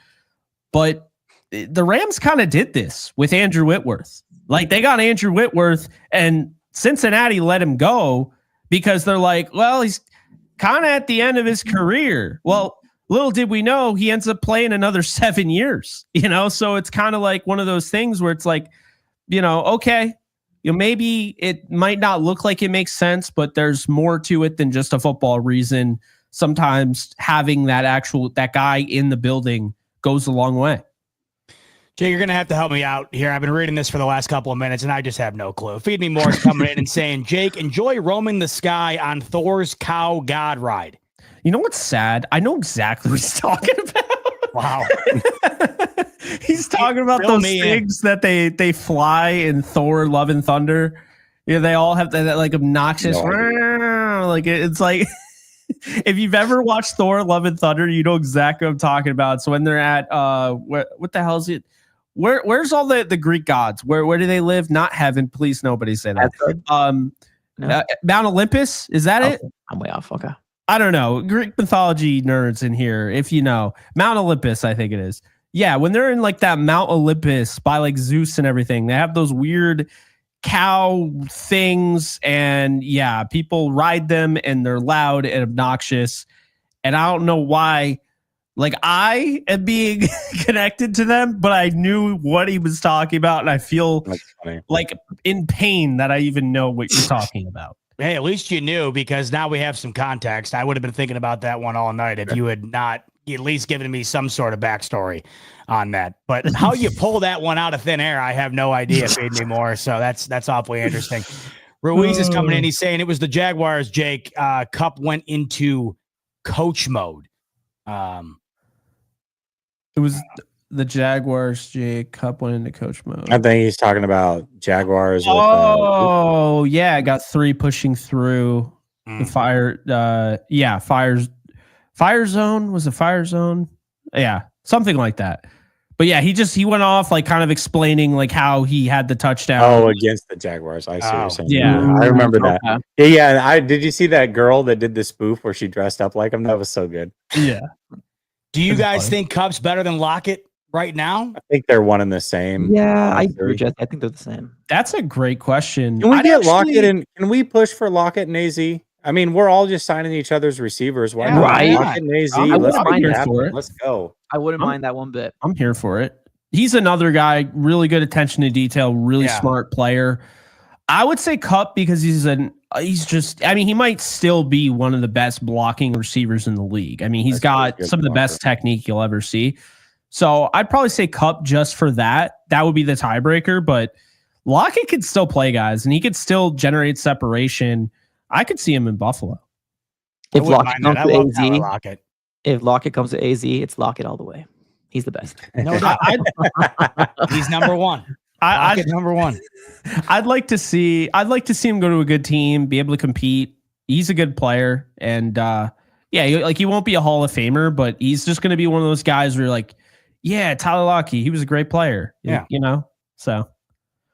C: But the Rams kind of did this with Andrew Whitworth. Like they got Andrew Whitworth and Cincinnati let him go because they're like, well, he's kind of at the end of his career. Well, little did we know he ends up playing another 7 years, So it's kind of like one of those things where it's like, okay, maybe it might not look like it makes sense, but there's more to it than just a football reason. Sometimes having that guy in the building goes a long way.
A: Jay, you're going to have to help me out here. I've been reading this for the last couple of minutes, and I just have no clue. Feed Me More is coming in and saying, Jake, enjoy roaming the sky on Thor's cow god ride.
C: You know what's sad? I know exactly what he's talking about.
A: Wow.
C: He's talking about those things that they fly in Thor Love and Thunder. Yeah, they all have that like obnoxious like it's like if you've ever watched Thor Love and Thunder, you know exactly what I'm talking about. So when they're at what the hell is it? Where's all the Greek gods? Where do they live? Not heaven, please nobody say that.
B: No.
C: Mount Olympus, is that it?
B: I'm way off. Okay.
C: I don't know. Greek mythology nerds in here, if you know. Mount Olympus, I think it is. Yeah, when they're in like that Mount Olympus by like Zeus and everything, they have those weird cow things, and yeah, people ride them and they're loud and obnoxious. And I don't know why. Like I am being connected to them, but I knew what he was talking about, and I feel like in pain that I even know what you're talking about.
A: Hey, at least you knew, because now we have some context. I would have been thinking about that one all night if you had not at least given me some sort of backstory on that. But how you pull that one out of thin air, I have no idea. Feed Me More. So that's awfully interesting. Ruiz is coming in. He's saying it was the Jaguars, Jake. Kupp went into coach mode.
C: It was the Jaguars, Jake. Kupp went into coach mode.
D: I think he's talking about Jaguars.
C: Yeah. Got 3 pushing through the fire. Fire zone. Was it fire zone? Yeah, something like that. But yeah, he went off like kind of explaining like how he had the touchdown.
D: Oh, against the Jaguars. I see what you're saying.
C: Yeah.
D: I remember that. Yeah. Did you see that girl that did the spoof where she dressed up like him? That was so good.
C: Yeah.
A: Do you guys think Kupp's better than Lockett right now?
D: I think they're one and the same.
B: Yeah, I agree. I think they're the same.
C: That's a great question.
D: Can we get Lockett and can we push for Lockett and AZ? I mean, we're all just signing each other's receivers. Why not?
B: Right.
D: Lockett and AZ. Let's go.
B: I wouldn't mind that one bit.
C: I'm here for it. He's another guy, really good attention to detail, really smart player. I would say Kupp because he might still be one of the best blocking receivers in the league. I mean, he's got some of the best technique you'll ever see. So I'd probably say Kupp just for that. That would be the tiebreaker, but Lockett could still play, guys, and he could still generate separation. I could see him in Buffalo.
B: If Lockett comes to AZ, it's Lockett all the way. He's the best.
A: No doubt. He's number one. Number one.
C: I'd like to see him go to a good team, be able to compete. He's a good player, and he won't be a Hall of Famer, but he's just going to be one of those guys where you're like, yeah, Tyler Lockett, he was a great player.
A: Yeah,
C: So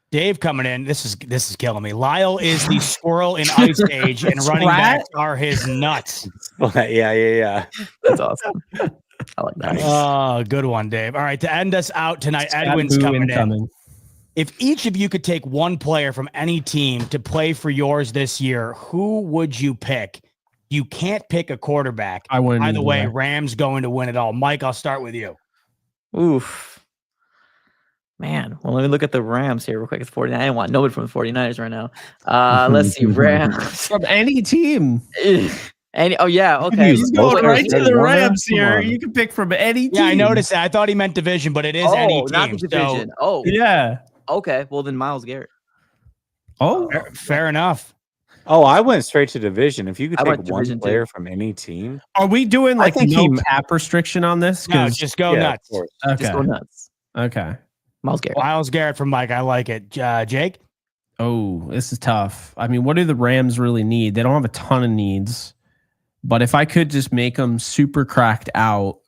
A: Dave coming in. This is killing me. Lyle is the squirrel in Ice Age, and running backs are his nuts.
D: Yeah.
B: That's awesome. I like that.
A: Oh, good one, Dave. All right, to end us out tonight, Edwin's coming in. If each of you could take one player from any team to play for yours this year, who would you pick? You can't pick a quarterback.
C: I wouldn't.
A: By the way, Rams going to win it all. Mike, I'll start with you.
B: Oof. Man, well, let me look at the Rams here real quick. It's 49. I don't want nobody from the 49ers right now. Let's see. Rams.
C: From any team.
B: Okay.
C: He's going right to the Rams here. You can pick from any team.
A: Yeah, I noticed that. I thought he meant division, but it is any team.
B: Not the division.
C: Yeah.
B: Okay. Well, then Myles Garrett.
C: Oh,
A: fair enough.
D: Oh, I went straight to division. If you could take one player from any team.
C: Are we doing like no cap restriction on this?
A: No, just go nuts.
B: Okay. Just go nuts.
C: Okay.
B: Myles
A: Garrett from Mike. I like it. Jake?
C: Oh, this is tough. I mean, what do the Rams really need? They don't have a ton of needs. But if I could just make them super cracked out,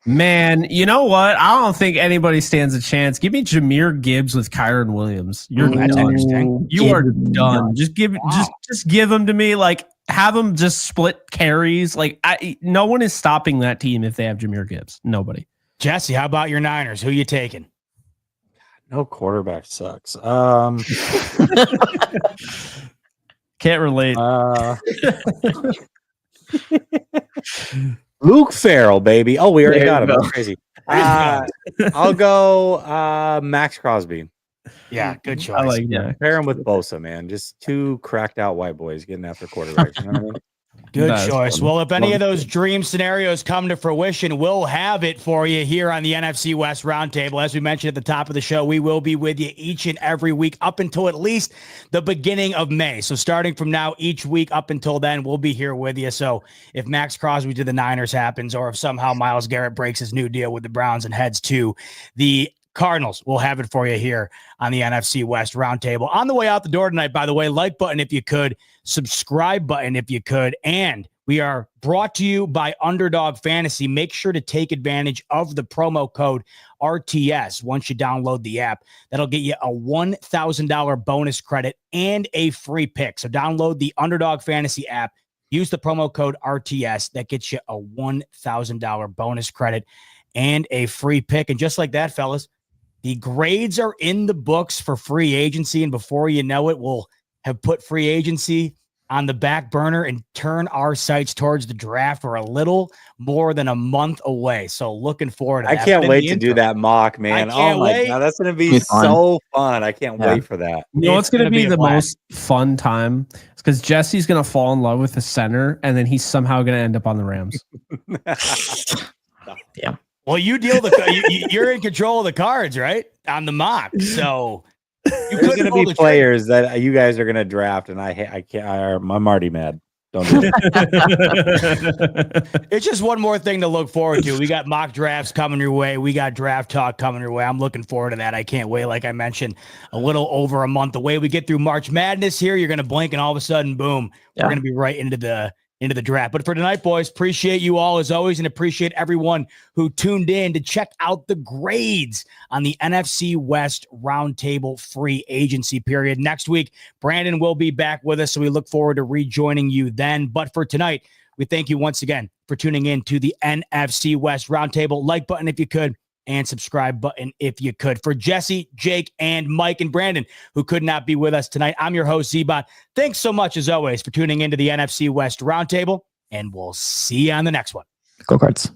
C: man, you know what? I don't think anybody stands a chance. Give me Jahmyr Gibbs with Kyron Williams. That's interesting. You are done. Just give them to me. Like, have them just split carries. Like, no one is stopping that team if they have Jahmyr Gibbs. Nobody.
A: Jesse, how about your Niners? Who you taking?
D: No quarterback sucks.
C: Can't relate.
D: Luke Farrell, baby. Oh, we already
B: There
D: got
B: you
D: him.
B: go.
D: That's crazy. I'll go Max Crosby.
A: Yeah, good choice.
C: I like
D: Yeah,
C: that.
D: pair him with Bosa, man. Just two cracked out white boys getting after quarterbacks. You know what I mean?
A: Good
C: That is
A: choice.
C: fun.
A: Well, if any
C: Love
A: of those dream scenarios come to fruition, we'll have it for you here on the NFC West Roundtable. As we mentioned at the top of the show, we will be with you each and every week up until at least the beginning of May. So starting from now, each week up until then, we'll be here with you. So if Max Crosby to the Niners happens, or if somehow Myles Garrett breaks his new deal with the Browns and heads to the Cardinals, we'll have it for you here on the NFC West Roundtable. On the way out the door tonight, by the way, like button if you could, subscribe button if you could, and we are brought to you by Underdog Fantasy. Make sure to take advantage of the promo code RTS once you download the app. That'll get you a $1,000 bonus credit and a free pick. So download the Underdog Fantasy app, use the promo code RTS. That gets you a $1,000 bonus credit and a free pick. And just like that, fellas, the grades are in the books for free agency, and before you know it, we'll have put free agency on the back burner and turn our sights towards the draft. We're a little more than a month away, so looking forward to that.
D: I can't wait to do that mock, man. Oh my God, that's going to be so fun. I can't wait for that.
C: You know what's going to be the most fun time? It's because Jesse's going to fall in love with the center, and then he's somehow going to end up on the Rams.
B: Yeah.
A: Well, you deal you're in control of the cards, right? On the mock. So
D: there's going to be players that you guys are going to draft, and I can't. I'm already mad. Don't do it.
A: It's just one more thing to look forward to. We got mock drafts coming your way. We got draft talk coming your way. I'm looking forward to that. I can't wait. Like I mentioned, a little over a month away. We get through March Madness here. You're going to blink, and all of a sudden, boom, we're going to be right into the draft. But for tonight, boys, appreciate you all as always, and appreciate everyone who tuned in to check out the grades on the NFC West Roundtable free agency period. Next week, Brandon will be back with us, so we look forward to rejoining you then. But for tonight, we thank you once again for tuning in to the NFC West Roundtable. Like button if you could, and subscribe button if you could. For Jesse, Jake, and Mike and Brandon, who could not be with us tonight, I'm your host, Zbot. Thanks so much, as always, for tuning into the NFC West Roundtable, and we'll see you on the next one.
B: Go Cards.